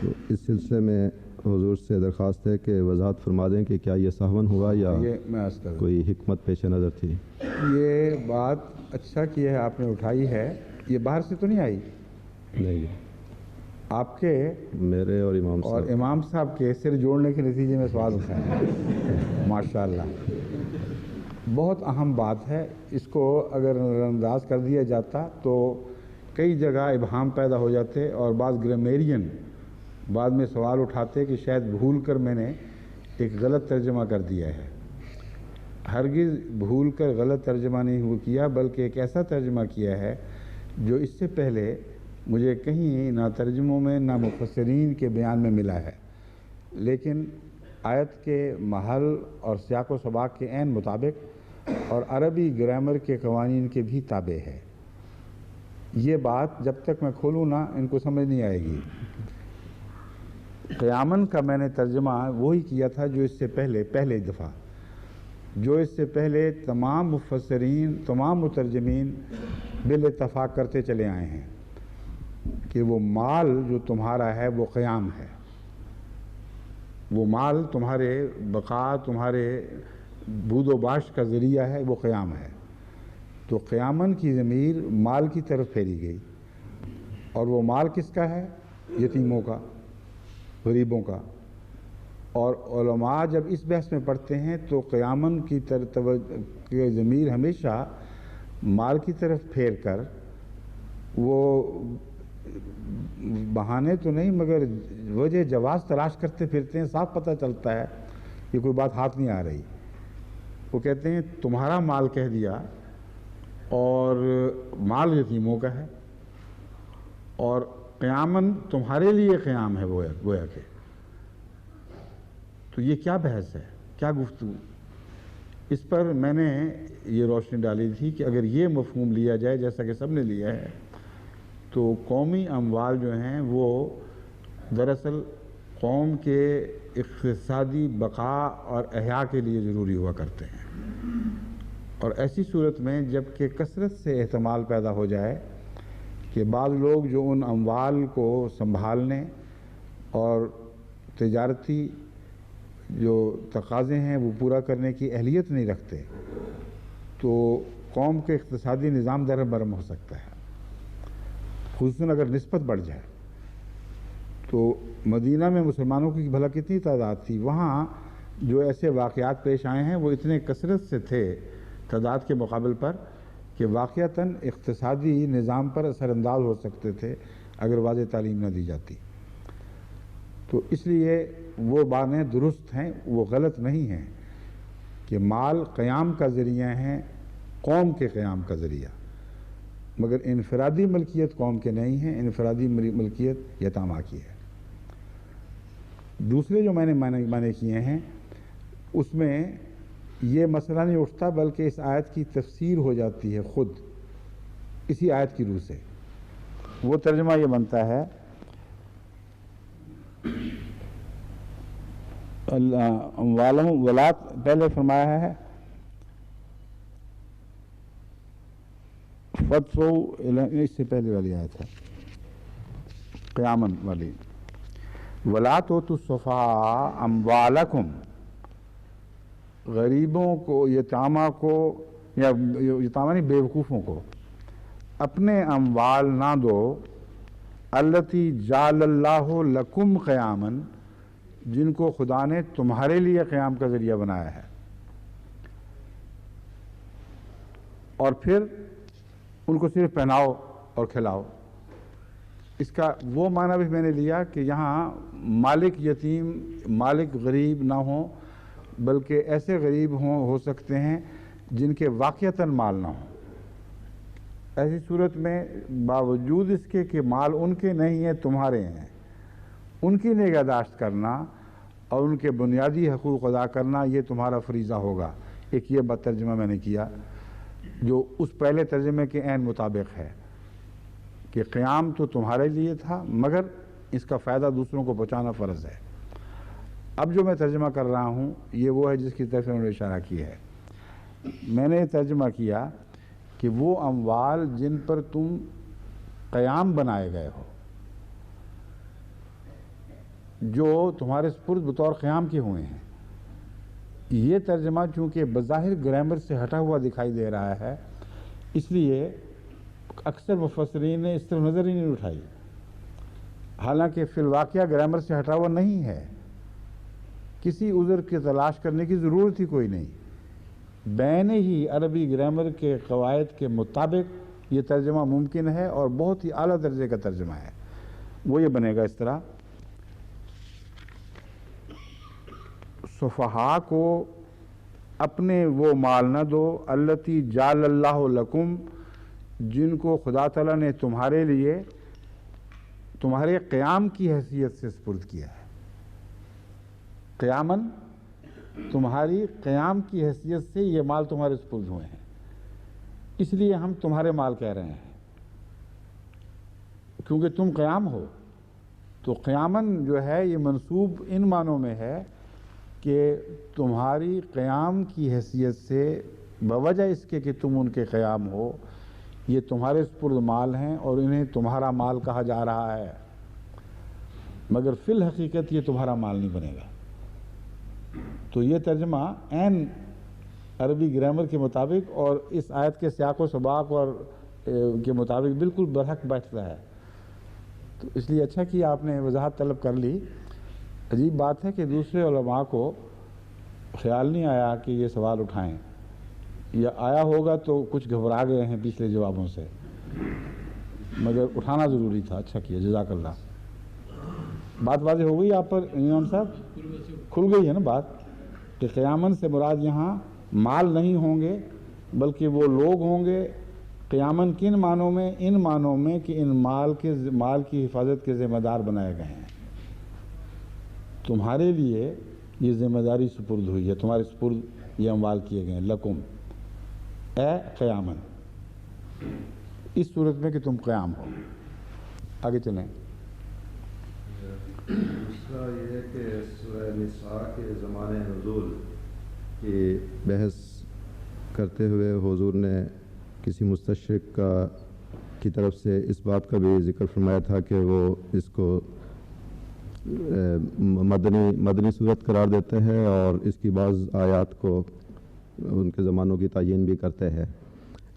تو اس سلسلے میں حضور سے درخواست ہے کہ وضاحت فرما دیں کہ کیا یہ سہون ہوا یا کوئی حکمت پیش نظر تھی. یہ بات اچھا کی ہے آپ نے اٹھائی ہے. یہ باہر سے تو نہیں آئی؟ نہیں، آپ کے میرے اور امام صاحب کے سر جوڑنے کے نتیجے میں سوال اٹھایا. ماشاء اللہ، بہت اہم بات ہے. اس کو اگر نظر انداز کر دیا جاتا تو کئی جگہ ابہام پیدا ہو جاتے اور بعض گرامیرین بعد میں سوال اٹھاتے کہ شاید بھول کر میں نے ایک غلط ترجمہ کر دیا ہے. ہرگز بھول کر غلط ترجمہ نہیں کیا، بلکہ ایک ایسا ترجمہ کیا ہے جو اس سے پہلے مجھے کہیں نہ ترجموں میں نہ مفسرین کے بیان میں ملا ہے، لیکن آیت کے محل اور سیاق و سباق کے عین مطابق اور عربی گرامر کے قوانین کے بھی تابع ہے. یہ بات جب تک میں کھولوں نا ان کو سمجھ نہیں آئے گی. قیامن کا میں نے ترجمہ وہی کیا تھا جو اس سے پہلے دفعہ جو اس سے پہلے تمام مفسرین تمام مترجمین بالاتفاق کرتے چلے آئے ہیں کہ وہ مال جو تمہارا ہے وہ قیام ہے. وہ مال تمہارے بقا تمہارے بود و باش کا ذریعہ ہے، وہ قیام ہے. تو قیامن کی ضمیر مال کی طرف پھیری گئی، اور وہ مال کس کا ہے؟ یتیموں کا، غریبوں کا. اور علماء جب اس بحث میں پڑھتے ہیں تو قیامن کی ضمیر ہمیشہ مال کی طرف پھیر کر، وہ بہانے تو نہیں مگر وجہ جواز تلاش کرتے پھرتے ہیں. صاف پتہ چلتا ہے کہ کوئی بات ہاتھ نہیں آ رہی. وہ کہتے ہیں تمہارا مال کہہ دیا اور مال یتیموں کا ہے، اور قیامن تمہارے لیے قیام ہے گویا کہ. تو یہ کیا بحث ہے، کیا گفتگو؟ اس پر میں نے یہ روشنی ڈالی تھی کہ اگر یہ مفہوم لیا جائے جیسا کہ سب نے لیا ہے تو قومی اموال جو ہیں وہ دراصل قوم کے اقتصادی بقا اور احیاء کے لیے ضروری ہوا کرتے ہیں. اور ایسی صورت میں جب کہ کثرت سے احتمال پیدا ہو جائے کہ بعض لوگ جو ان اموال کو سنبھالنے اور تجارتی جو تقاضے ہیں وہ پورا کرنے کی اہلیت نہیں رکھتے، تو قوم کے اقتصادی نظام در برہم ہو سکتا ہے، خصوصاً اگر نسبت بڑھ جائے۔ تو مدینہ میں مسلمانوں کی بھلا کتنی تعداد تھی، وہاں جو ایسے واقعات پیش آئے ہیں وہ اتنے کثرت سے تھے تعداد کے مقابل پر کہ واقعتاً اقتصادی نظام پر اثر انداز ہو سکتے تھے اگر واضح تعلیم نہ دی جاتی۔ تو اس لیے وہ باتیں درست ہیں، وہ غلط نہیں ہیں کہ مال قیام کا ذریعہ ہیں، قوم کے قیام کا ذریعہ، مگر انفرادی ملکیت قوم کے نہیں ہیں، انفرادی ملکیت یتامہ کی ہے۔ دوسرے جو میں نے معنی کیے ہیں اس میں یہ مسئلہ نہیں اٹھتا، بلکہ اس آیت کی تفسیر ہو جاتی ہے خود اسی آیت کی روح سے۔ وہ ترجمہ یہ بنتا ہے ولات پہلے فرمایا ہے فتو، اس سے پہلے والی آیت ہے قیامن والی، وَلَا تُؤْتُوا السُّفَهَاءَ أَمْوَالَكُمْ، غریبوں کو، یتامہ کو، یا یتامہ نہیں بیوقوفوں کو اپنے اموال نہ دو، التی جعل اللہ لکم قیاما، جن کو خدا نے تمہارے لیے قیام کا ذریعہ بنایا ہے، اور پھر ان کو صرف پہناؤ اور کھلاؤ۔ اس کا وہ معنی بھی میں نے لیا کہ یہاں مالک یتیم، مالک غریب نہ ہوں، بلکہ ایسے غریب ہو سکتے ہیں جن کے واقعتاً مال نہ ہوں۔ ایسی صورت میں باوجود اس کے کہ مال ان کے نہیں ہیں، تمہارے ہیں، ان کی نگہداشت کرنا اور ان کے بنیادی حقوق ادا کرنا یہ تمہارا فریضہ ہوگا۔ ایک یہ بات ترجمہ میں نے کیا جو اس پہلے ترجمے کے عین مطابق ہے کہ قیام تو تمہارے لیے تھا، مگر اس کا فائدہ دوسروں کو پہنچانا فرض ہے۔ اب جو میں ترجمہ کر رہا ہوں یہ وہ ہے جس کی طرف انہوں نے اشارہ کیا ہے۔ میں نے ترجمہ کیا کہ وہ اموال جن پر تم قیام بنائے گئے ہو، جو تمہارے سپرد بطور قیام کے ہوئے ہیں، یہ ترجمہ چونکہ بظاہر گرامر سے ہٹا ہوا دکھائی دے رہا ہے، اس لیے اکثر مفسرین نے اس طرف نظر ہی نہیں اٹھائی، حالانکہ فی الواقعہ گرامر سے ہٹا ہوا نہیں ہے، کسی عذر کی تلاش کرنے کی ضرورت ہی کوئی نہیں، بین ہی عربی گرامر کے قواعد کے مطابق یہ ترجمہ ممکن ہے اور بہت ہی اعلیٰ درجے کا ترجمہ ہے۔ وہ یہ بنے گا اس طرح، صفحاء کو اپنے وہ مال نہ دو، التی جعل اللہ لکم، جن کو خدا تعالیٰ نے تمہارے لیے تمہارے قیام کی حیثیت سے سپرد کیا ہے۔ قیامن، تمہاری قیام کی حیثیت سے یہ مال تمہارے سپرد ہوئے ہیں، اس لیے ہم تمہارے مال کہہ رہے ہیں کیونکہ تم قیام ہو۔ تو قیامن جو ہے یہ منصوب ان معنوں میں ہے کہ تمہاری قیام کی حیثیت سے بوجہ اس کے کہ تم ان کے قیام ہو، یہ تمہارے سپرد مال ہیں اور انہیں تمہارا مال کہا جا رہا ہے، مگر فی الحقیقت یہ تمہارا مال نہیں بنے گا۔ تو یہ ترجمہ عین عربی گرامر کے مطابق اور اس آیت کے سیاق و سباق اور کے مطابق بالکل برحق بیٹھتا ہے۔ تو اس لیے اچھا کہ آپ نے وضاحت طلب کر لی۔ عجیب بات ہے کہ دوسرے علماء کو خیال نہیں آیا کہ یہ سوال اٹھائیں، یا آیا ہوگا تو کچھ گھبرا گئے ہیں پچھلے جوابوں سے، مگر اٹھانا ضروری تھا۔ اچھا کیا، جزاک اللہ۔ بات واضح ہو گئی آپ پر امام صاحب؟ کھل گئی ہے نا بات کہ قیامن سے مراد یہاں مال نہیں ہوں گے بلکہ وہ لوگ ہوں گے۔ قیامن کن معنوں میں؟ ان معنوں میں کہ ان مال کی حفاظت کے ذمہ دار بنائے گئے ہیں، تمہارے لیے یہ ذمہ داری سپرد ہوئی ہے، تمہارے سپرد یہ اموال کیے گئے ہیں، لکم اے قیامن، اس صورت میں کہ تم قیام ہو۔ آگے چلیں۔ دوسرا یہ ہے کہ سورہ نساء کے زمانے نزول کی بحث کرتے ہوئے حضور نے کسی مستشرق کی طرف سے اس بات کا بھی ذکر فرمایا تھا کہ وہ اس کو مدنی صورت قرار دیتے ہیں اور اس کی بعض آیات کو ان کے زمانوں کی تعیین بھی کرتے ہیں۔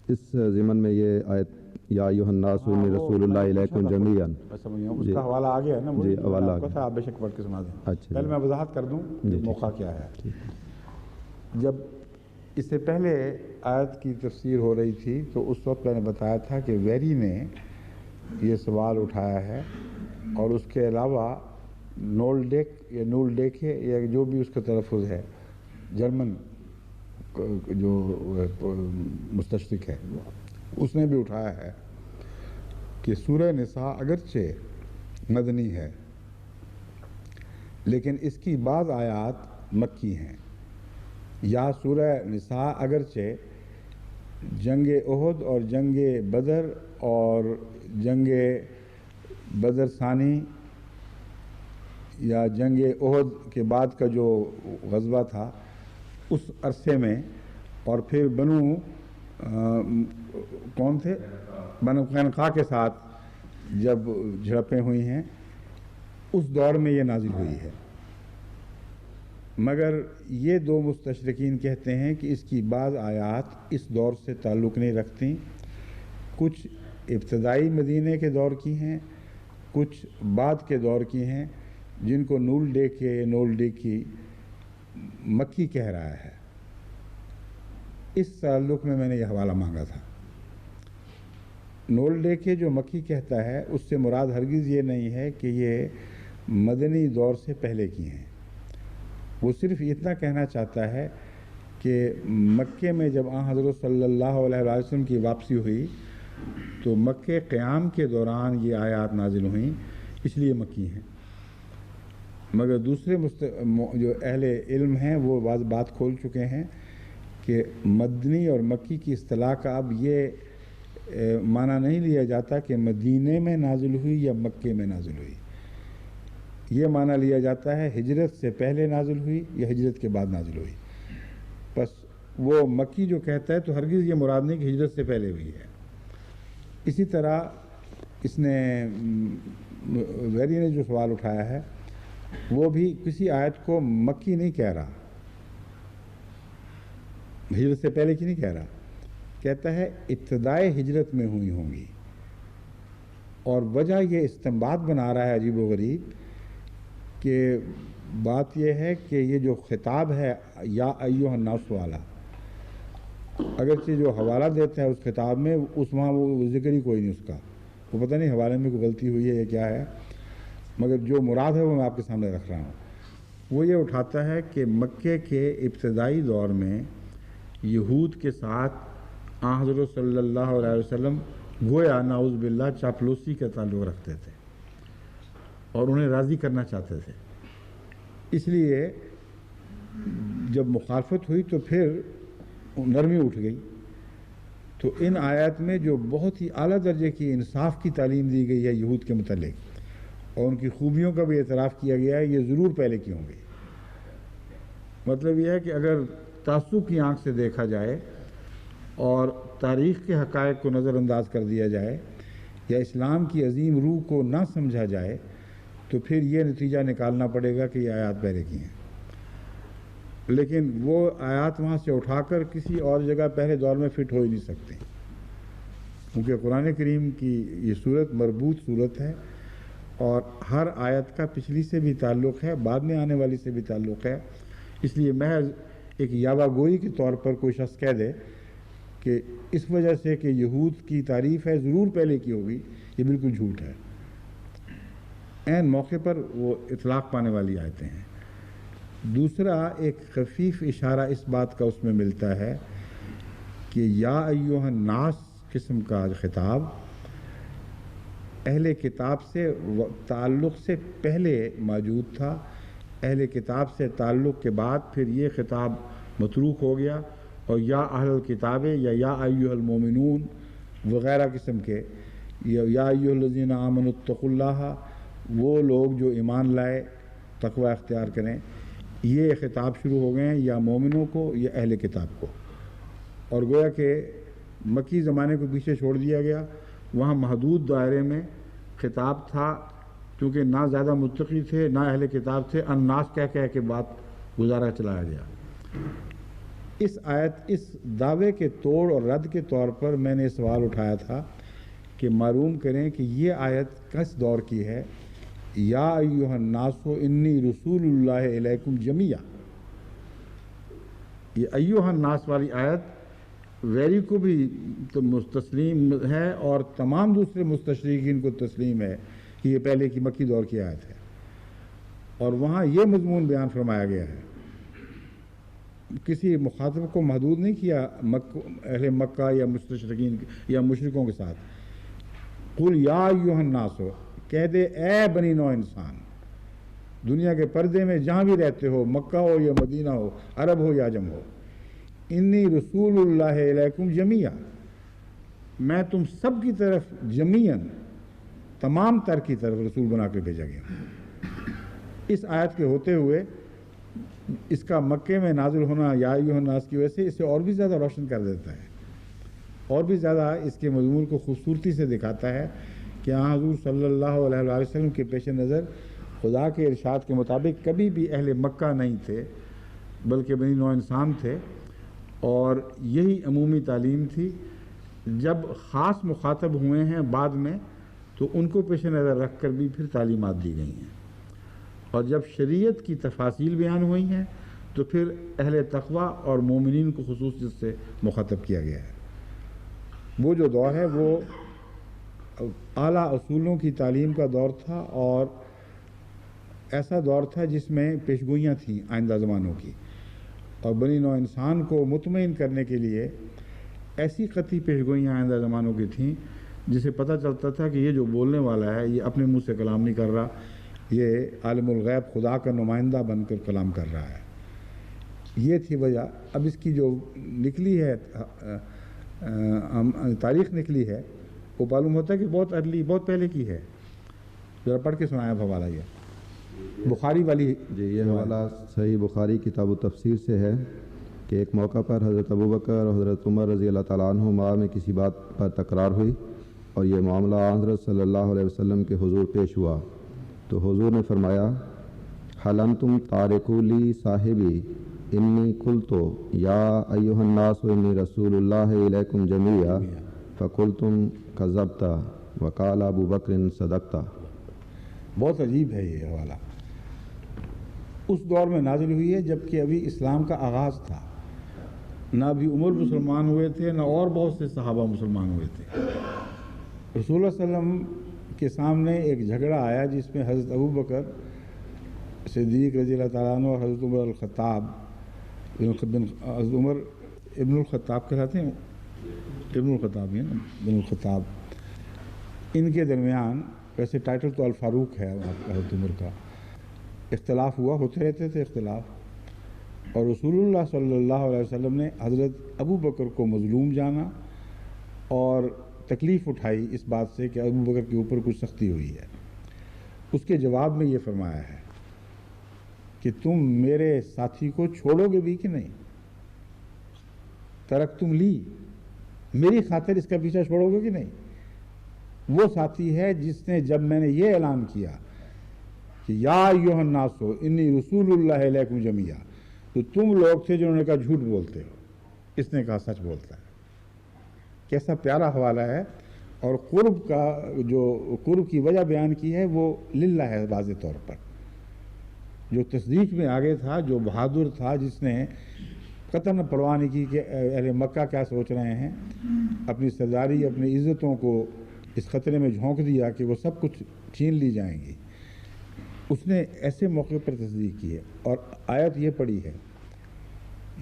اس ضمن میں یہ آیت یا ایھا الناس انی رسول اللہ الیکم جمیعا، اس کا حوالہ آ گیا ہے نا، جی حوالہ آپ کو تھا، آپ بے شک پڑھ کے سنا دیں۔ اچھا پہلے میں وضاحت کر دوں موقع کیا ہے۔ جب اس سے پہلے آیت کی تفسیر ہو رہی تھی تو اس وقت میں نے بتایا تھا کہ ویری نے یہ سوال اٹھایا ہے، اور اس کے علاوہ نولڈیک یا نولڈیکے یا جو بھی اس کا تلفظ ہے، جرمن جو مستشرق ہے، اس نے بھی اٹھایا ہے کہ سورہ نساء اگرچہ مدنی ہے لیکن اس کی بعض آیات مکی ہیں، یا سورہ نساء اگرچہ جنگ احد اور جنگ بدر اور جنگ بدر ثانی یا جنگ احد کے بعد کا جو غزوہ تھا اس عرصے میں، اور پھر کون تھے، بنو قینقاع کے ساتھ جب جھڑپیں ہوئی ہیں، اس دور میں یہ نازل ہوئی ہے۔ مگر یہ دو مستشرقین کہتے ہیں کہ اس کی بعض آیات اس دور سے تعلق نہیں رکھتی، کچھ ابتدائی مدینے کے دور کی ہیں، کچھ بعد کے دور کی ہیں، جن کو نولڈیکی مکی کہہ رہا ہے۔ اس تعلق میں نے یہ حوالہ مانگا تھا۔ نولڈیکے جو مکی کہتا ہے اس سے مراد ہرگز یہ نہیں ہے کہ یہ مدنی دور سے پہلے کی ہیں، وہ صرف اتنا کہنا چاہتا ہے کہ مکے میں جب حضرت صلی اللہ علیہ وسلم کی واپسی ہوئی تو مکے قیام کے دوران یہ آیات نازل ہوئیں، اس لیے مکی ہیں۔ مگر دوسرے جو اہل علم ہیں وہ بات کھول چکے ہیں کہ مدنی اور مکی کی اصطلاح کا اب یہ معنی نہیں لیا جاتا کہ مدینے میں نازل ہوئی یا مکے میں نازل ہوئی، یہ معنی لیا جاتا ہے ہجرت سے پہلے نازل ہوئی یا ہجرت کے بعد نازل ہوئی۔ بس وہ مکی جو کہتا ہے تو ہرگز یہ مراد نہیں کہ ہجرت سے پہلے ہوئی ہے۔ اسی طرح اس نے ویری نے جو سوال اٹھایا ہے وہ بھی کسی آیت کو مکی نہیں کہہ رہا، ہجرت سے پہلے کی نہیں کہہ رہا، کہتا ہے ابتدائے ہجرت میں ہوئی ہوں گی، اور وجہ یہ استنباط بنا رہا ہے عجیب و غریب کہ بات یہ ہے کہ یہ جو خطاب ہے یا ایھا الناس والا، اگرچہ جو حوالہ دیتا ہے اس خطاب میں وہاں وہ ذکر ہی کوئی نہیں اس کا، وہ پتہ نہیں حوالے میں کوئی غلطی ہوئی ہے یا کیا ہے، مگر جو مراد ہے وہ میں آپ کے سامنے رکھ رہا ہوں۔ وہ یہ اٹھاتا ہے کہ مکے کے ابتدائی دور میں یہود کے ساتھ حضرت صلی اللہ علیہ وسلم گویا نعوذ باللہ چاپلوسی کا تعلق رکھتے تھے اور انہیں راضی کرنا چاہتے تھے، اس لیے جب مخالفت ہوئی تو پھر نرمی اٹھ گئی۔ تو ان آیات میں جو بہت ہی اعلیٰ درجے کی انصاف کی تعلیم دی گئی ہے یہود کے متعلق، اور ان کی خوبیوں کا بھی اعتراف کیا گیا ہے، یہ ضرور پہلے کی ہوں گی۔ مطلب یہ ہے کہ اگر تعصب کی آنکھ سے دیکھا جائے اور تاریخ کے حقائق کو نظر انداز کر دیا جائے یا اسلام کی عظیم روح کو نہ سمجھا جائے تو پھر یہ نتیجہ نکالنا پڑے گا کہ یہ آیات پہلے کی ہیں، لیکن وہ آیات وہاں سے اٹھا کر کسی اور جگہ پہلے دور میں فٹ ہو ہی نہیں سکتے، کیونکہ قرآن کریم کی یہ صورت مربوط صورت ہے اور ہر آیت کا پچھلی سے بھی تعلق ہے، بعد میں آنے والی سے بھی تعلق ہے، اس لیے محض ایک یاوہ گوئی کے طور پر کوئی شخص کہہ دے کہ اس وجہ سے کہ یہود کی تعریف ہے ضرور پہلے کی ہوگی، یہ بالکل جھوٹ ہے۔ عین موقع پر وہ اطلاق پانے والی آیتیں ہیں۔ دوسرا ایک خفیف اشارہ اس بات کا اس میں ملتا ہے کہ یا ایھا الناس قسم کا خطاب اہل کتاب سے تعلق سے پہلے موجود تھا، اہل کتاب سے تعلق کے بعد پھر یہ خطاب متروک ہو گیا، اور یا اہل الکتاب یا ایھا المومنون وغیرہ قسم کے یا ایھا الذین آمنوا اتقوا اللہ، وہ لوگ جو ایمان لائے تقوی اختیار کریں، یہ خطاب شروع ہو گئے ہیں یا مومنوں کو یا اہل کتاب کو، اور گویا کہ مکی زمانے کو پیچھے چھوڑ دیا گیا، وہاں محدود دائرے میں خطاب تھا، کیونکہ نہ زیادہ متقی تھے نہ اہل کتاب تھے، الناس کہہ کے بات گزارا چلایا گیا۔ اس آیت اس دعوے کے توڑ اور رد کے طور پر میں نے سوال اٹھایا تھا کہ معلوم کریں کہ یہ آیت کس دور کی ہے. یا ایھا الناس انی رسول اللہ الیکم جمیعا. یہ ایھا الناس والی آیت ویری کو بھی تسلیم ہے اور تمام دوسرے مستشرقین کو تسلیم ہے کہ یہ پہلے کی مکی دور کی آیت ہے، اور وہاں یہ مضمون بیان فرمایا گیا ہے. کسی مخاطب کو محدود نہیں کیا اہل مکہ یا مستشرقین یا مشرکوں کے ساتھ. قل یا ایھا الناس، کہہ دے اے بنی نوع انسان، دنیا کے پردے میں جہاں بھی رہتے ہو، مکہ ہو یا مدینہ ہو، عرب ہو یا عجم ہو، انی رسول اللہ علیکم جمیعا، میں تم سب کی طرف جمیعاً تمام تر کی طرف رسول بنا کے بھیجا گیا ہوں. اس آیت کے ہوتے ہوئے اس کا مکے میں نازل ہونا یا ایھا الناس کی وجہ سے اسے اور بھی زیادہ روشن کر دیتا ہے، اور بھی زیادہ اس کے مضمون کو خوبصورتی سے دکھاتا ہے کہ حضور صلی اللہ علیہ وسلم کے پیش نظر خدا کے ارشاد کے مطابق کبھی بھی اہل مکہ نہیں تھے، بلکہ بنی نوع انسان تھے، اور یہی عمومی تعلیم تھی. جب خاص مخاطب ہوئے ہیں بعد میں تو ان کو پیش نظر رکھ کر بھی پھر تعلیمات دی گئی ہیں، اور جب شریعت کی تفاصیل بیان ہوئی ہیں تو پھر اہل تقویٰ اور مومنین کو خصوصیت سے مخاطب کیا گیا ہے. وہ جو دور ہے وہ اعلیٰ اصولوں کی تعلیم کا دور تھا، اور ایسا دور تھا جس میں پیشگوئیاں تھیں آئندہ زمانوں کی، اور بنی نوع انسان کو مطمئن کرنے کے لیے ایسی قطعی پیشگوئیاں آئندہ زمانوں کی تھیں جسے پتہ چلتا تھا کہ یہ جو بولنے والا ہے یہ اپنے منہ سے کلام نہیں کر رہا، یہ عالم الغیب خدا کا نمائندہ بن کر کلام کر رہا ہے. یہ تھی وجہ. اب اس کی جو نکلی ہے تاریخ نکلی ہے وہ معلوم ہوتا ہے کہ بہت ارلی، بہت پہلے کی ہے. ذرا پڑھ کے سنایا حوالہ یہ بخاری والی. جی، یہ حوالہ صحیح بخاری کتاب و تفسیر سے ہے کہ ایک موقع پر حضرت ابوبکر اور حضرت عمر رضی اللہ تعالیٰ عنہما میں کسی بات پر تکرار ہوئی، اور یہ معاملہ حضرت صلی اللہ علیہ وسلم کے حضور پیش ہوا. تو حضور نے فرمایا، حل انتم تارکو لی صاحبی انی قلتو یا ایھا الناس انی رسول اللہ الیکم جمیعا فقلتم کذبت وقال ابو بکر صدقت. بہت عجیب ہے یہ حوالہ. اس دور میں نازل ہوئی ہے جب کہ ابھی اسلام کا آغاز تھا، نہ ابھی عمر مسلمان ہوئے تھے، نہ اور بہت سے صحابہ مسلمان ہوئے تھے. رسول اللہ صلی اللہ علیہ وسلم کے سامنے ایک جھگڑا آیا جس میں حضرت ابو بکر صدیق رضی اللہ تعالیٰ عنہ اور حضرت عمر الخطاب، حضرت عمر ابن الخطاب کہلاتے ہیں، ابن الخطاب ہیں نا، ابن الخطاب، ان کے درمیان، ویسے ٹائٹل تو الفاروق ہے حضرت عمر کا، اختلاف ہوا، ہوتے رہتے تھے اختلاف. اور رسول اللہ صلی اللہ علیہ وسلم نے حضرت ابو بکر کو مظلوم جانا اور تکلیف اٹھائی اس بات سے کہ ابو بکر کے اوپر کچھ سختی ہوئی ہے. اس کے جواب میں یہ فرمایا ہے کہ تم میرے ساتھی کو چھوڑو گے بھی کہ نہیں؟ ترکتم لی، میری خاطر اس کا پیچھا چھوڑو گے کہ نہیں؟ وہ ساتھی ہے جس نے جب میں نے یہ اعلان کیا کہ یا ایھا الناس انی رسول اللہ علیکم جمیعا، تو تم لوگ تھے جنہوں نے کہا جھوٹ بولتے ہو. اس نے کہا سچ بولتا ہے. کیسا پیارا حوالہ ہے. اور قرب کا جو قرب کی وجہ بیان کی ہے وہ للہ ہے واضح طور پر. جو تصدیق میں آگے تھا، جو بہادر تھا، جس نے قطعاً پرواہ نہیں کی کہ اہل مکہ کیا سوچ رہے ہیں، اپنی سرداری، اپنی عزتوں کو اس خطرے میں جھونک دیا کہ وہ سب کچھ چھین لی جائیں گی، اس نے ایسے موقع پر تصدیق کی ہے. اور آیت یہ پڑھی ہے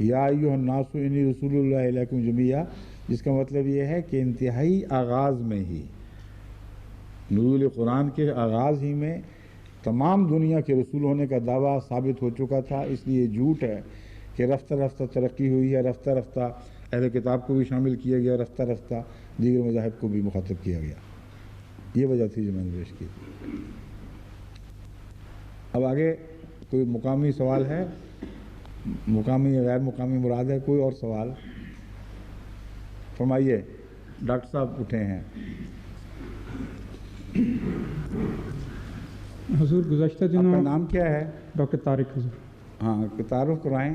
یا ایھا الناس انی رسول اللہ علیکم جمیعا، جس کا مطلب یہ ہے کہ انتہائی آغاز میں ہی، نزول قرآن کے آغاز ہی میں تمام دنیا کے رسول ہونے کا دعویٰ ثابت ہو چکا تھا. اس لیے جھوٹ ہے کہ رفتہ رفتہ ترقی ہوئی ہے، رفتہ رفتہ اہل کتاب کو بھی شامل کیا گیا، رفتہ رفتہ دیگر مذاہب کو بھی مخاطب کیا گیا. یہ وجہ تھی جو میں نے پیش کی. اب آگے کوئی مقامی سوال ہے؟ مقامی یا غیر مقامی مراد ہے؟ کوئی اور سوال فرمائیے. ڈاکٹر صاحب اٹھے ہیں. حضور گزشتہ آپ کا دنوں نام کیا ہے؟ ڈاکٹر طارق حضور. ہاں، تعارف کرائیں.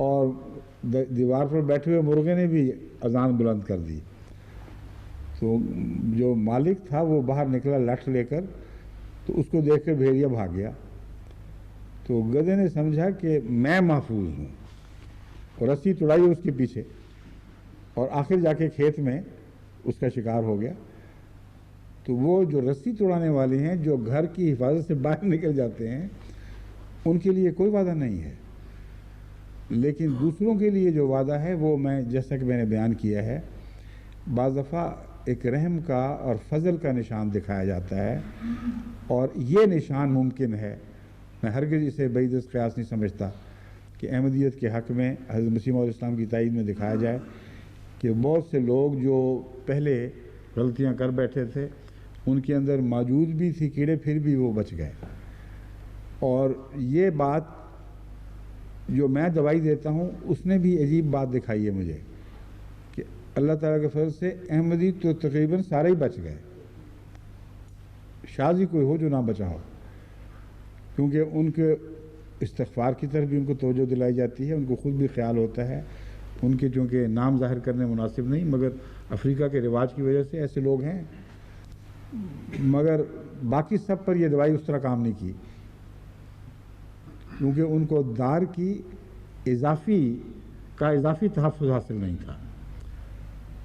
اور دیوار پر بیٹھے ہوئے مرغے نے بھی اذان بلند کر دی. تو جو مالک تھا وہ باہر نکلا لٹھ لے کر, تو اس کو دیکھ کر بھیڑیا بھاگ گیا. تو گدھے نے سمجھا کہ میں محفوظ ہوں اور رسی توڑائی اس کے پیچھے, اور آخر جا کے کھیت میں اس کا شکار ہو گیا. تو وہ جو رسی توڑانے والے ہیں, جو گھر کی حفاظت سے باہر نکل جاتے ہیں, ان کے لیے کوئی وعدہ نہیں ہے. لیکن دوسروں کے لیے جو وعدہ ہے وہ میں جیسا کہ میں نے بیان کیا ہے, بعض دفعہ ایک رحم کا اور فضل کا نشان دکھایا جاتا ہے, اور یہ نشان ممکن ہے. میں ہرگز اسے بعید از قیاس نہیں سمجھتا کہ احمدیت کے حق میں حضرت مسیح موعود اسلام کی تائید میں دکھایا جائے کہ بہت سے لوگ جو پہلے غلطیاں کر بیٹھے تھے ان کے اندر موجود بھی تھی کیڑے, پھر بھی وہ بچ گئے. اور یہ بات جو میں دوائی دیتا ہوں اس نے بھی عجیب بات دکھائی ہے مجھے کہ اللہ تعالیٰ کے فضل سے احمدی تو تقریباً سارے ہی بچ گئے, شاذ ہی کوئی ہو جو نہ بچا ہو, کیونکہ ان کے استغفار کی طرف بھی ان کو توجہ دلائی جاتی ہے. ان کو خود بھی خیال ہوتا ہے, ان کے چونکہ نام ظاہر کرنے مناسب نہیں, مگر افریقہ کے رواج کی وجہ سے ایسے لوگ ہیں, مگر باقی سب پر یہ دوائی اس طرح کام نہیں کی, کیونکہ ان کو دار کی اضافی تحفظ حاصل نہیں تھا.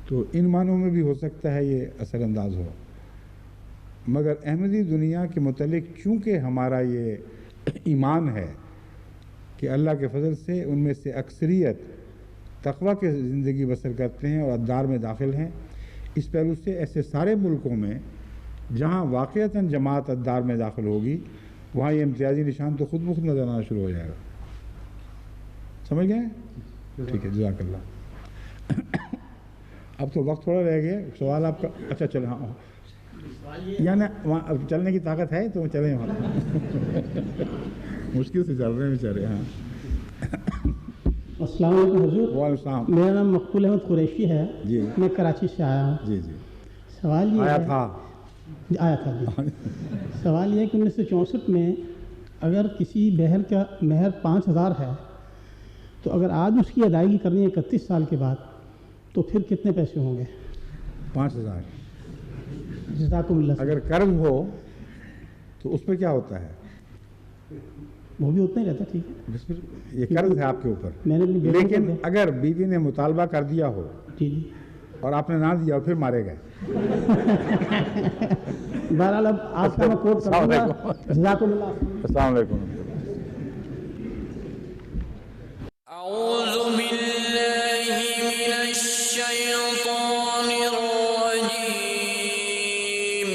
تو ان معنوں میں بھی ہو سکتا ہے یہ اثر انداز ہو. مگر احمدی دنیا کے متعلق چونکہ ہمارا یہ ایمان ہے کہ اللہ کے فضل سے ان میں سے اکثریت تقویٰ کے زندگی بسر کرتے ہیں اور ادار میں داخل ہیں, اس پہلو سے ایسے سارے ملکوں میں جہاں واقعتاً جماعت ادار میں داخل ہوگی وہاں یہ امتیازی نشان تو خود بخود نظر آنا شروع ہو جائے گا. سمجھ گئے؟ ٹھیک ہے, جزاک اللہ. اب تو وقت تھوڑا رہ گیا, سوال آپ کا. اچھا چلیں, ہاں یعنی وہاں چلنے کی طاقت ہے تو چلیں وہاں. مشکل سے چل رہے ہیں بیچارے. ہاں السلام علیکم حضور. وعلیکم السلام. میرا نام مقبول احمد قریشی ہے. جی, میں کراچی سے آیا ہوں. جی جی, سوال یہ آیا ہے, تھا جی. سوال یہ ہے کہ 1964 میں اگر کسی بہر کا مہر 5000 ہے تو اگر آج اس کی ادائیگی کرنی ہے 31 سال کے بعد تو پھر کتنے پیسے ہوں گے؟ 5000. جزاکم اللہ. اگر قرض ہو تو اس پہ کیا ہوتا ہے؟ وہ بھی اتنا ہی رہتا. ٹھیک ہے, بس پھر یہ قرض ہے آپ کے اوپر. میں نے اپنی بیٹی کو لیکن اگر بیوی نے مطالبہ کر دیا ہو جی جی اور آپ نے نہ دیا پھر مارے گئے. بہرحال اب آپ کا میں کوٹ کروں گا. جزاکم اللہ. السلام علیکم. اعوذ